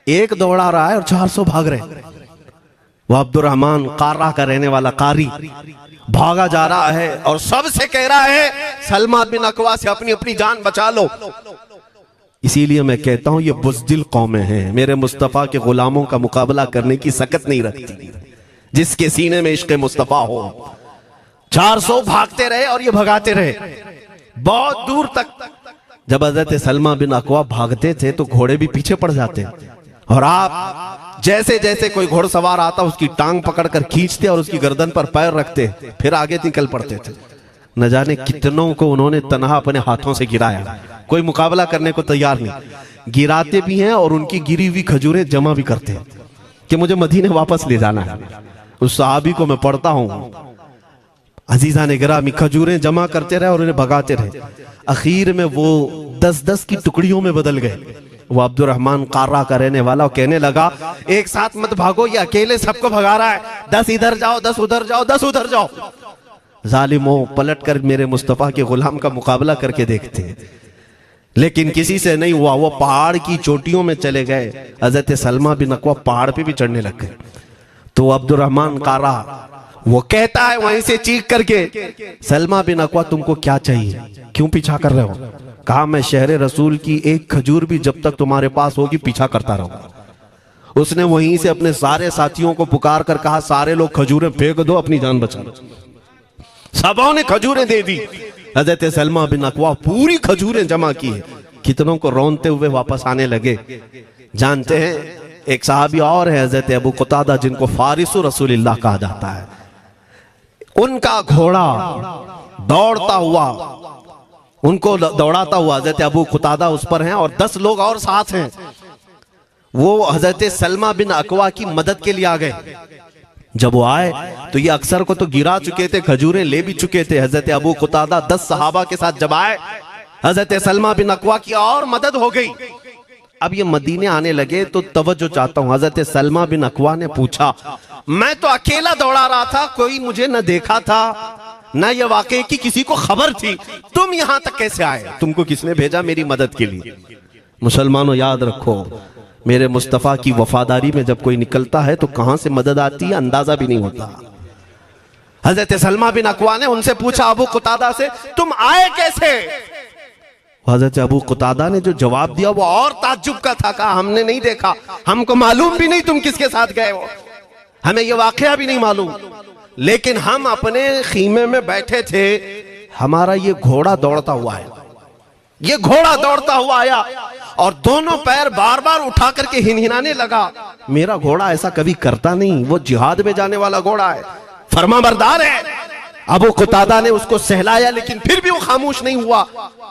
Speaker 1: एक दौड़ा रहा है और 400 भाग रहे हैं। वो अब्दुर्रहमान कारा का रहने वाला कारी भागा जा रहा है और सबसे कह रहा है सलमा बिन अकवा से अपनी अपनी जान बचा लो। इसीलिए मैं कहता हूं ये बुज़दिल कौमें हैं, मेरे मुस्तफा के गुलामों का मुकाबला करने की सकत नहीं रखती, जिसके सीने में इश्क़ मुस्तफा हो। 400 भागते रहे और ये भगाते रहे बहुत दूर तक। जब हजरत सलमा बिन अकवा भागते थे तो घोड़े भी पीछे पड़ जाते, और आप जैसे जैसे कोई घोड़सवार आता उसकी टांग पकड़कर खींचते और उसकी गर्दन पर पैर रखते, फिर आगे निकल पड़ते थे। न जाने कितनों को उन्होंने तनहा अपने हाथों से गिराया, कोई मुकाबला करने को तैयार नहीं। गिराते भी हैं और उनकी गिरी हुई खजूरें जमा भी करते हैं कि मुझे मदीने वापस ले जाना है। उस सहाबी को मैं पढ़ता हूं, अजीजा ने गिरामी खजूरें जमा करते रहे और उन्हें भगाते रहे। आखिर में वो 10-10 की टुकड़ियों में बदल गए। वो अब्दुर्रहमान कारा का रहने वाला कहने लगा, एक साथ मत भागो, ये अकेले सबको भगा रहा है, 10 इधर जाओ, 10 उधर जाओ, 10 उधर जाओ। जालिमों, पलट कर मेरे मुस्तफा के गुलाम का मुकाबला करके देखते हैं, लेकिन किसी से नहीं हुआ। वो पहाड़ की चोटियों में चले गए। हजरत सलमा बिन अकवा पहाड़ पे भी चढ़ने लग गए। तो अब्दुर्रहमान कारा वो कहता है वहीं से चीख करके, सलमा बिन अकवा तुमको क्या चाहिए, क्यों पीछा कर रहे हो? कहा, मैं शहर रसूल की एक खजूर भी जब तक तुम्हारे पास होगी पीछा करता रहूंगा। उसने वहीं से अपने सारे साथियों को पुकार कर कहा, सारे लोग खजूरें फेंक दो, अपनी जान बचा लो। सबों ने खजूरें दे दी। हजरत सलमा बिन अकवा पूरी खजूरें जमा की है, कितनों को रोनते हुए वापस आने लगे। जानते हैं एक सहाबी और है हजरत अबू कुतादा, जिनको फारिसु रसूलिल्लाह कहा जाता है। उनका घोड़ा दौड़ता हुआ, उनको दौड़ाता हुआ हजरत अबू कुतादा उस पर हैं और 10 लोग और साथ हैं। वो हजरत सलमा बिन अकवा की मदद के लिए आ गए। जब वो आए तो ये अक्सर को तो गिरा चुके थे, खजूरें ले भी चुके थे। हजरत अबू कुतादा 10 सहाबा के साथ जब आए, हजरत सलमा बिन अकवा की और मदद हो गई। अब ये मदीने आने लगे तो तवज्जो चाहता हूं। हजरत सलमा बिन अकवा ने पूछा, मैं तो अकेला दौड़ा रहा था, कोई मुझे न देखा था, न ये वाकई की किसी को खबर थी, तुम यहां तक कैसे आए? तुमको किसने भेजा मेरी मदद के लिए? मुसलमानों, याद रखो, मेरे मुस्तफा की वफादारी में जब कोई निकलता है तो कहां से मदद आती है अंदाजा भी नहीं होता। हजरत सलमा बिन अकवा ने उनसे पूछा अबू कुतादा से, तुम आए कैसे? हजरत अबू कुतादा ने जो जवाब दिया वो और ताज्जुब का था। कहा, हमने नहीं देखा, हमको मालूम भी नहीं तुम किसके साथ गए हो, हमें ये वाकया भी नहीं मालूम, लेकिन हम अपने खीमे में बैठे थे, हमारा ये घोड़ा दौड़ता हुआ है, ये घोड़ा दौड़ता हुआ आया और दोनों पैर बार बार उठा करके हिनहिनाने लगा। मेरा घोड़ा ऐसा कभी करता नहीं, वो जिहाद में जाने वाला घोड़ा है, फरमाबरदार है। अबू कुतादा ने उसको सहलाया, लेकिन फिर भी वो खामोश नहीं हुआ।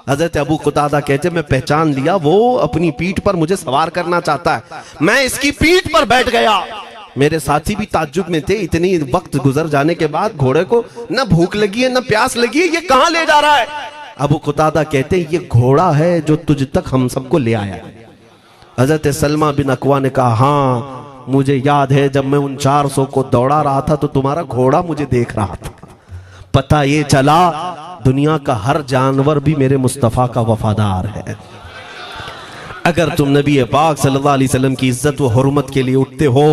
Speaker 1: हजरत अबू कुतादा कहते, मैं पहचान लिया, वो अपनी पीठ पर मुझे सवार करना चाहता है। मैं इसकी पीठ पर बैठ गया। मेरे साथी भी ताज्जुब में थे, इतनी वक्त गुजर जाने के बाद घोड़े को न भूख लगी है न प्यास लगी है, ये कहां ले जा रहा है? अबू कुतादा कहते, ये घोड़ा है जो तुझ तक हम सबको ले आया। हजरत सलमा बिन अकवा ने कहा, हाँ मुझे याद है, जब मैं उन 400 को दौड़ा रहा था तो तुम्हारा घोड़ा मुझे देख रहा था। पता ये चला दुनिया का हर जानवर भी मेरे मुस्तफा का वफादार है। अगर तुम नबी पाक सल्लल्लाहु अलैहि वसल्लम की इज्जत व हुर्मत के लिए उठते हो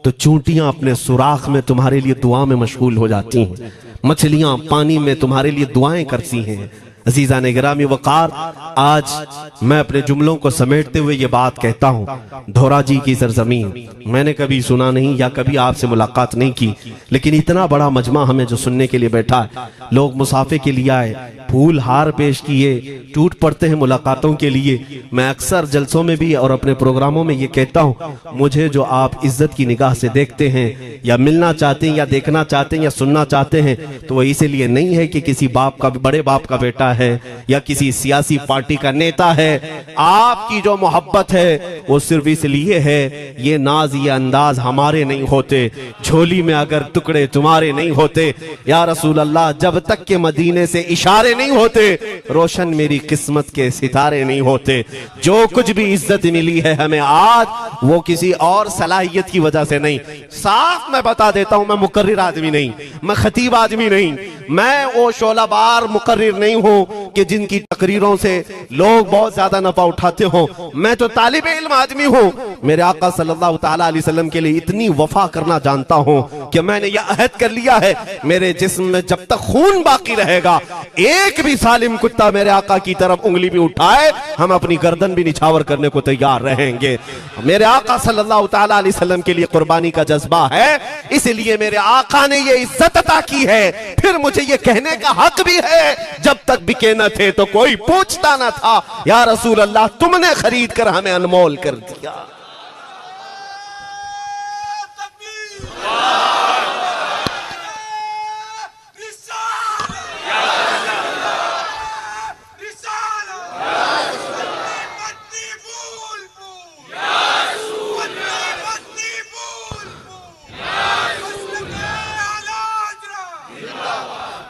Speaker 1: तो चूंटियां अपने सुराख में तुम्हारे लिए दुआ में मशगूल हो जाती हैं, मछलियां पानी में तुम्हारे लिए दुआएं करती हैं। अजीजा ने गिरामी वकार, आज मैं अपने जुमलों को समेटते हुए ये बात कहता हूँ, धोरा जी की सरजमीन मैंने कभी सुना नहीं या कभी आपसे मुलाकात नहीं की, लेकिन इतना बड़ा मजमा हमें जो सुनने के लिए बैठा है, लोग मुसाफे के लिए आए, फूल हार पेश किए, टूट पड़ते हैं मुलाकातों के लिए। मैं अक्सर जलसों में भी और अपने प्रोग्रामों में ये कहता हूँ, मुझे जो आप इज्जत की निगाह से देखते हैं या मिलना चाहते हैं या देखना चाहते हैं या सुनना चाहते हैं, तो वह इसीलिए नहीं है कि किसी बाप का, बड़े बाप का बेटा है या किसी सियासी पार्टी का नेता है, आपकी जो मोहब्बत है वो सिर्फ इसलिए है, ये नाज ये अंदाज हमारे नहीं होते, झोली में अगर टुकड़े तुम्हारे नहीं होते या रसूल अल्लाह, जब तक के मदीने से इशारे नहीं होते रोशन मेरी किस्मत के सितारे नहीं होते। जो कुछ भी इज्जत मिली है हमें आज, वो किसी और सलाहियत की वजह से नहीं। साफ मैं बता देता हूं, मैं मुकर्रिर आदमी नहीं, मैं खतीब आदमी नहीं, मैं वो शोलाबार मुकर्रिर नहीं हूं कि जिनकी तकरीरों से लोग बहुत ज्यादा नफा उठाते हो। मैं तो तालिबे इल्म आदमी हूं। मेरे आका सल्लल्लाहु तआला अलैहि वसल्लम के लिए इतनी वफा करना जानता हूं कि मैंने यह अहद कर लिया है, मेरे जिस्म में जब तक खून बाकी रहेगा, एक भी सालिम कुत्ता मेरे आका की तरफ उंगली भी उठाए, हम अपनी गर्दन भी निछावर करने को तैयार रहेंगे। मेरे आका सल्लल्लाहु तआला अलैहि वसल्लम के लिए कुर्बानी का जज्बा है, इसलिए मेरे आका ने ये इज्जत अता की है। फिर मुझे ये कहने का हक भी है, जब तक बिके न थे तो कोई पूछता न था, या रसूल अल्लाह तुमने खरीद कर हमें अनमोल कर दिया।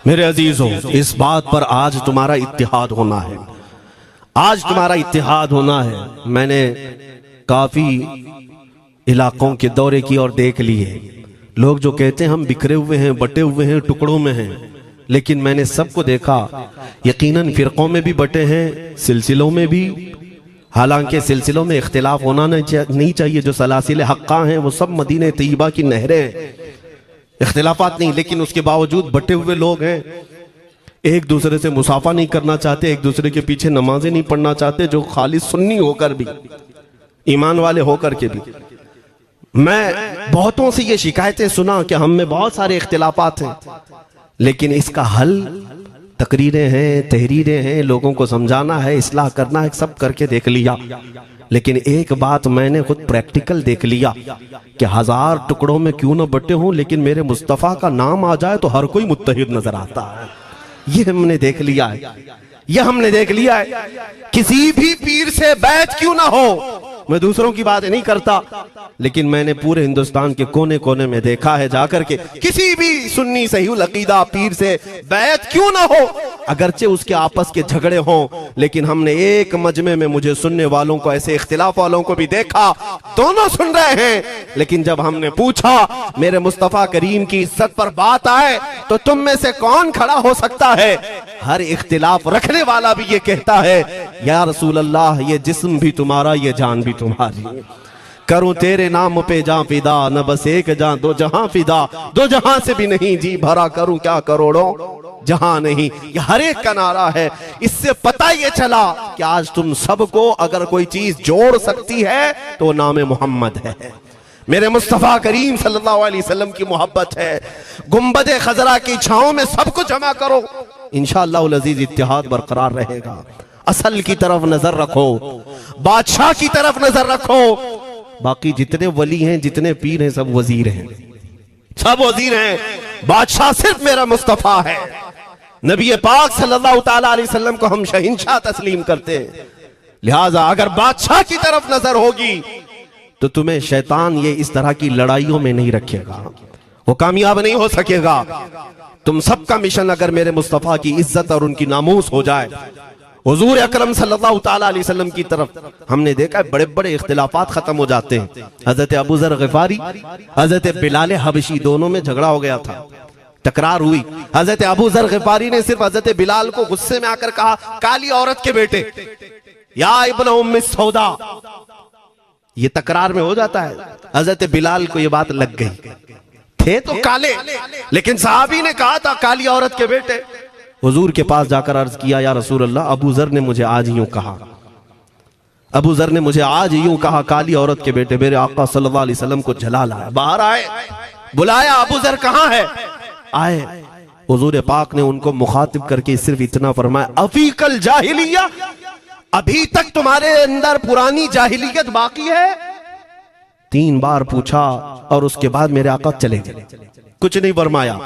Speaker 1: मेरे अजीजों, इस बात पर आज तुम्हारा इत्तिहाद होना है, आज तुम्हारा इत्तिहाद होना है। मैंने काफी इलाकों के दौरे की और देख लिए। लोग जो कहते हैं हम बिखरे हुए हैं, बटे हुए हैं, टुकड़ों में हैं, लेकिन मैंने सबको देखा, यकीनन फिरकों में भी बटे हैं, सिलसिलों में भी। हालांकि सिलसिलों में इख्तिलाफ होना नहीं चाहिए, जो सलासिल हक्का हैं वो सब मदीने तैयबा की नहरें हैं, इख्तिलाफात नहीं, लेकिन उसके बावजूद बटे हुए लोग हैं। एक दूसरे से मुसाफा नहीं करना चाहते, एक दूसरे के पीछे नमाजें नहीं पढ़ना चाहते, जो खाली सुन्नी होकर भी, ईमान वाले होकर के भी। मैं बहुतों से ये शिकायतें सुना कि हम में बहुत सारे इख्तिलाफात हैं, लेकिन इसका हल तकरीरें हैं, तहरीरें हैं, लोगों को समझाना है, इस्लाह करना है, सब करके देख लिया। लेकिन एक बात मैंने खुद प्रैक्टिकल देख लिया कि 1000 टुकड़ों में क्यों ना बटे हों, लेकिन मेरे मुस्तफ़ा का नाम आ जाए तो हर कोई मुत्तहिद नजर आता है। ये हमने देख लिया है, ये हमने देख लिया है। किसी भी पीर से बैत क्यों ना हो, मैं दूसरों की बात नहीं करता, लेकिन मैंने पूरे हिंदुस्तान के कोने कोने में देखा है जाकर के, किसी भी सुन्नी सहीहुल अकीदा पीर से बैत क्यों ना हो, अगरचे उसके आपस के झगड़े हों, लेकिन हमने एक मजमे में मुझे सुनने वालों को, ऐसे इख्तिलाफ वालों को भी देखा, दोनों सुन रहे हैं, लेकिन जब हमने पूछा मेरे मुस्तफा करीम की इज्जत पर बात आए तो तुम में से कौन खड़ा हो सकता है, हर इख्तिलाफ रखने वाला भी ये कहता है, या रसूल अल्लाह ये जिस्म भी तुम्हारा, ये जान भी तुम्हारी, करूं तेरे नाम पे जां फिदा, न बस एक जां दो जहां फिदा, दो जहां से भी नहीं जी भरा, करूं क्या करोड़ों जहां नहीं। ये हर एक का नारा है। इससे पता ये चला कि आज तुम सबको अगर कोई चीज जोड़ सकती है तो नाम मोहम्मद है, मेरे मुस्तफा करीम सल्लल्लाहु अलैहि वसल्लम की मोहब्बत है। गुंबदे खजरा की छांव में सबको जमा करो, इंशाअल्लाह अजीज इत्तिहाद बरकरार रहेगा। असल की तरफ नजर रखो, बादशाह की तरफ नजर रखो। बाकी जितने वली हैं, जितने पीर हैं, सब वजीर हैं, सब वजीर हैं, बादशाह सिर्फ मेरा मुस्तफा है। नबी पाक सल्लल्लाहु ताला अलैहि वसल्लम को हम शहंशाह तस्लीम करते हैं, लिहाजा अगर बादशाह की तरफ नजर होगी तो तुम्हें शैतान ये इस तरह की लड़ाइयों में नहीं रखेगा, वो कामयाब नहीं हो सकेगा। तुम सबका मिशन अगर मेरे मुस्तफा की इज्जत और उनकी नामूस हो जाए, हुजूर अकरम सल्लल्लाहु ताला अलैहि वसल्लम की तरफ हमने देखा बड़े बड़े इख्तिलाफात खत्म हो जाते हैं। हजरत अबू ज़र ग़िफ़ारी, हजरत बिलाल हबशी, दोनों में झगड़ा हो गया था, टकरार हुई। हजरत अबू ज़र ग़िफ़ारी ने सिर्फ हजरत बिलाल को गुस्से में आकर कहा, काली औरत के बेटे, या इब्न उम्मी सौदा। ये तकरार में हो जाता है। हजरत बिलाल को ये बात लग गई, थे तो काले, लेकिन सहाबी ने कहा था काली औरत के बेटे। हुजूर के पास जाकर अर्ज किया, या रसूल अल्लाह, अबू ज़र ने मुझे आज यूं कहा, अबू ज़र ने मुझे आज यूं कहा, काली औरत के बेटे। मेरे आका सल्लल्लाहु अलैहि वसल्लम को जला लाया, बाहर आए, बुलाया, अबू ज़र कहाँ है? आए। हुजूर पाक ने उनको मुखातिब करके सिर्फ इतना फरमाया, अफीकल जाहिलिया, अभी तक तुम्हारे अंदर पुरानी जाहिलियत बाकी है? 3 बार पूछा और उसके बाद मेरे आका चले गए, कुछ नहीं फरमाया।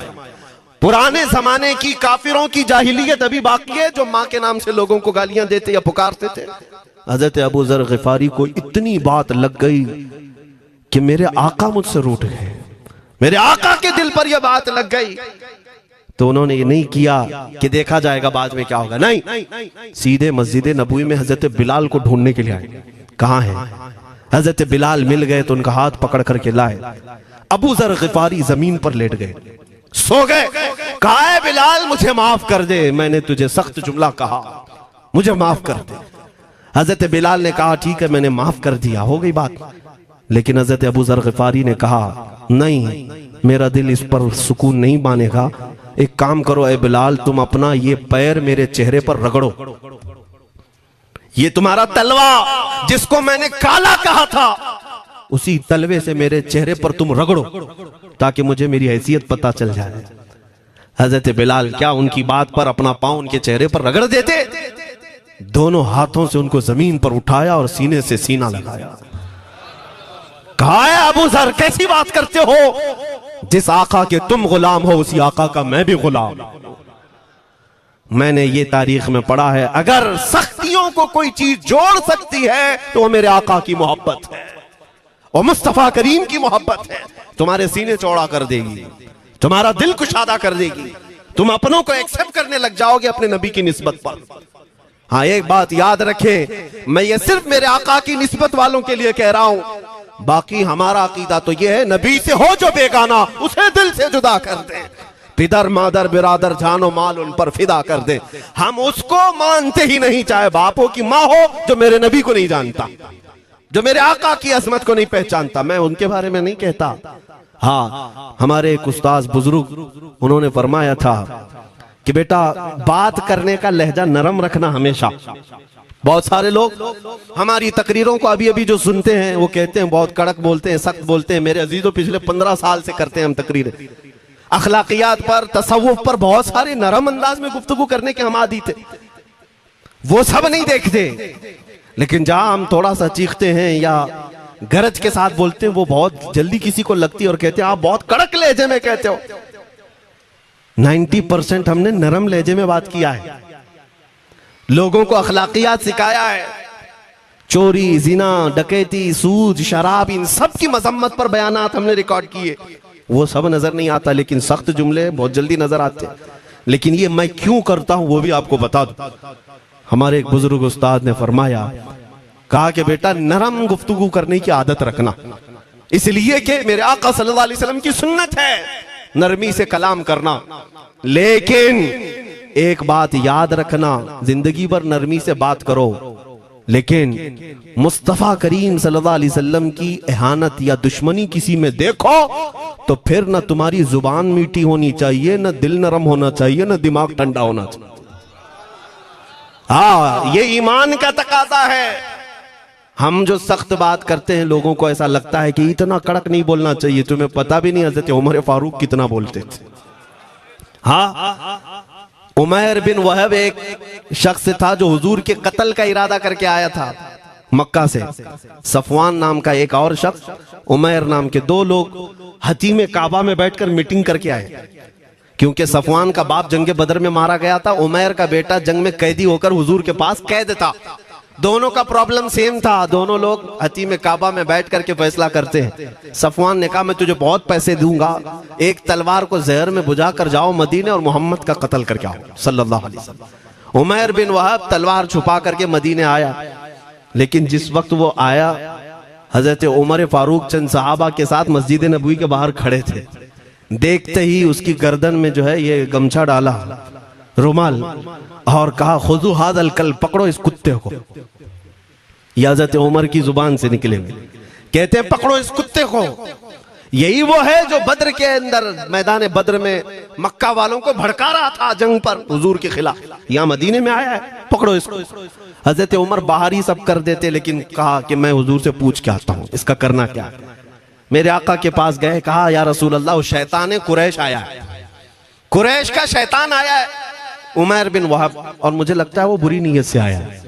Speaker 1: पुराने जमाने की काफिरों की जाहिलियत अभी बाकी है, जो माँ के नाम से लोगों को गालियां देते या पुकारते थे। हजरत अबू जर गिफारी को इतनी बात लग गई कि मेरे आका मुझसे रूठ गए, मेरे आका के दिल पर यह बात लग गई। तो उन्होंने ये नहीं किया कि देखा जाएगा बाद में क्या होगा, नहीं, सीधे मस्जिद नबवी में हजरत बिलाल को ढूंढने के लिए आए। कहां है? हजरत बिलाल मिल गए तो उनका हाथ पकड़ करके लाए। अबू जर गिफारी जमीन पर लेट गए, सो गए। कहा है बिलाल मुझे माफ कर दे, मैंने तुझे सख्त जुमला कहा, मुझे माफ कर दे। हजरत बिलाल ने कहा ठीक है मैंने माफ कर दिया, हो गई बात। लेकिन हजरत अबू जर गिफारी ने कहा नहीं, मेरा दिल इस पर सुकून नहीं मानेगा। एक काम करो ए बिलाल, तुम अपना ये पैर मेरे चेहरे पर रगड़ो, ये तुम्हारा तलवा जिसको मैंने काला कहा था, उसी तलवे से मेरे चेहरे पर तुम रगड़ो ताकि मुझे मेरी हैसियत पता चल जाए। हजरत बिलाल क्या उनकी बात पर अपना पांव उनके चेहरे पर रगड़ देते, दोनों हाथों से उनको जमीन पर उठाया और सीने से सीना लगाया। कहा है अबू जर कैसी बात करते हो, जिस आका के तुम गुलाम हो उसी आका का मैं भी गुलाम। मैंने ये तारीख में पढ़ा है, अगर सख्तियों को कोई चीज जोड़ सकती है तो वो मेरे आका की मोहब्बत है और मुस्तफा करीम की मोहब्बत है। तुम्हारे सीने चौड़ा कर देगी, तुम्हारा दिल कुशादा कर देगी, तुम अपनों को एक्सेप्ट करने लग जाओगे अपने नबी की निस्बत पर। हाँ एक बात याद रखें, मैं ये सिर्फ मेरे आका की निस्बत वालों के लिए कह रहा हूं, बाकी हमारा अकीदा तो ये है नबी से हो जो बेगाना उसे दिल से जुदा कर दे, पिदर मादर बिरादर जानो माल उन पर फिदा कर दे। हम उसको मानते ही नहीं, चाहे बापों की माँ हो जो मेरे नबी को नहीं जानता, जो मेरे आका की अजमत को नहीं पहचानता, मैं उनके बारे में नहीं कहता। हाँ हमारे एक उस्ताद बुजुर्ग उन्होंने फरमाया था कि बेटा बात करने का लहजा नरम रखना हमेशा। बहुत सारे लोग हमारी तकरीरों को अभी अभी जो सुनते हैं वो कहते हैं बहुत कड़क बोलते हैं, सख्त बोलते हैं। मेरे अजीजों पिछले 15 साल से करते हैं हम तकरीरें, अखलाकियात पर, तसव्वुफ पर बहुत सारे नरम अंदाज में गुफ्तगू करने के हम आदी थे, वो सब नहीं देखते। लेकिन जहां हम थोड़ा सा चीखते हैं या गरज के साथ बोलते हैं वो बहुत जल्दी किसी को लगती है और कहते हैं आप बहुत कड़क लहजे में कहते हो। 90% हमने नरम लहजे में बात किया है, लोगों को अखलाकियात सिखाया है। चोरी, जिना, डकैती, सूद, शराब, इन सब की मजम्मत पर बयानात हमने रिकॉर्ड किए। वो सब नजर नहीं आता, लेकिन सख्त जुमले बहुत जल्दी नजर आते हैं। लेकिन ये मैं क्यों करता हूं वो भी आपको बता दूं। हमारे एक बुजुर्ग उस्ताद ने फरमाया, कहा कि बेटा नरम गुफ्तगू करने की आदत रखना, इसलिए कि मेरे आका सल्लल्लाहु अलैहि वसल्लम की सुन्नत है नरमी से कलाम करना। लेकिन एक बात याद रखना, जिंदगी भर नरमी से बात करो, लेकिन मुस्तफा करीम सल्लल्लाहु अलैहि वसल्लम की एहानत या दुश्मनी किसी में देखो तो फिर न तुम्हारी जुबान मीठी होनी चाहिए, न दिल नरम होना चाहिए, न दिमाग ठंडा होना चाहिए। हाँ ये ईमान का तकाजा है। हम जो सख्त बात करते हैं लोगों को ऐसा लगता है कि इतना कड़क नहीं बोलना चाहिए। तुम्हें पता भी नहीं हजरत उमर फारूक कितना बोलते थे। हाँ उमैर बिन वहब एक शख्स था जो हुजूर के कत्ल का इरादा करके आया था मक्का से। सफवान नाम का एक और शख्स, उमैर नाम के दो लोग हतीम काबा में बैठकर मीटिंग करके आए, क्योंकि सफवान का बाप जंग बदर में मारा गया था, उमैर का बेटा जंग में कैदी होकर हुजूर के पास कैद था। दोनों का प्रॉब्लम सेम था, दोनों लोग हतीम काबा में बैठ करके फैसला करते हैं। सफवान ने कहा मैं तुझे बहुत पैसे दूंगा, एक तलवार को जहर में बुझा कर जाओ मदीने और मोहम्मद का कत्ल करके आओ सल्लल्लाहु अलैहि वसल्लम। उमैर बिन वहब तलवार छुपा करके मदीने आया, लेकिन जिस वक्त वो आया हजरत उमर फारूक चंद सहाबा के साथ मस्जिद नबवी के बाहर खड़े थे। देखते ही उसकी गर्दन में जो है ये गमछा डाला, रुमाल, और कहा खुजू हादल कल, पकड़ो इस कुत्ते को। ये हजरत उमर की जुबान से निकलेंगे, कहते हैं पकड़ो इस कुत्ते को। यही वो है जो बद्र के अंदर मैदान बद्र में मक्का वालों को भड़का रहा था जंग पर हुजूर के खिलाफ, यहाँ मदीने में आया है, पकड़ो इसको। हजरत उमर बाहर ही सब कर देते, लेकिन कहा कि मैं हुजूर से पूछ के आता हूँ इसका करना क्या है। मेरे आका के पास गए, कहा या रसूल अल्लाह वो शैतान कुरैश आया है, कुरैश का शैतान आया है उमैर बिन वहब, और मुझे लगता है वो बुरी नीयत से आया है।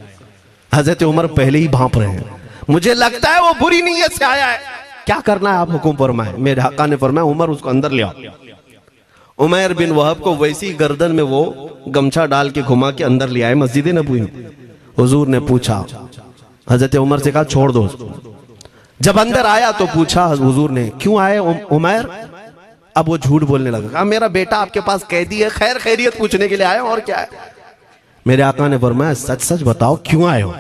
Speaker 1: हजरत उमर पहले ही भांप रहे हैं, मुझे लगता है वो बुरी नीयत से आया है, क्या करना है आप हुक्म फरमाए। मेरे आका ने फरमाया उमर उसको अंदर ले आओ। उमैर बिन वहब को वैसी गर्दन में वो गमछा डाल के घुमा के अंदर ले आए मस्जिद नबवी में। हुजूर ने पूछा, हजरत उमर से कहा छोड़ दो उसको। जब अंदर आया तो पूछा हुजूर ने, क्यों आए उमैर? अब वो झूठ बोलने लगा, कहा मेरा बेटा आपके पास कैदी है, खैर खैरियत पूछने के लिए आया, और क्या है। मेरे आका ने फरमाया सच सच बताओ क्यों आए हो?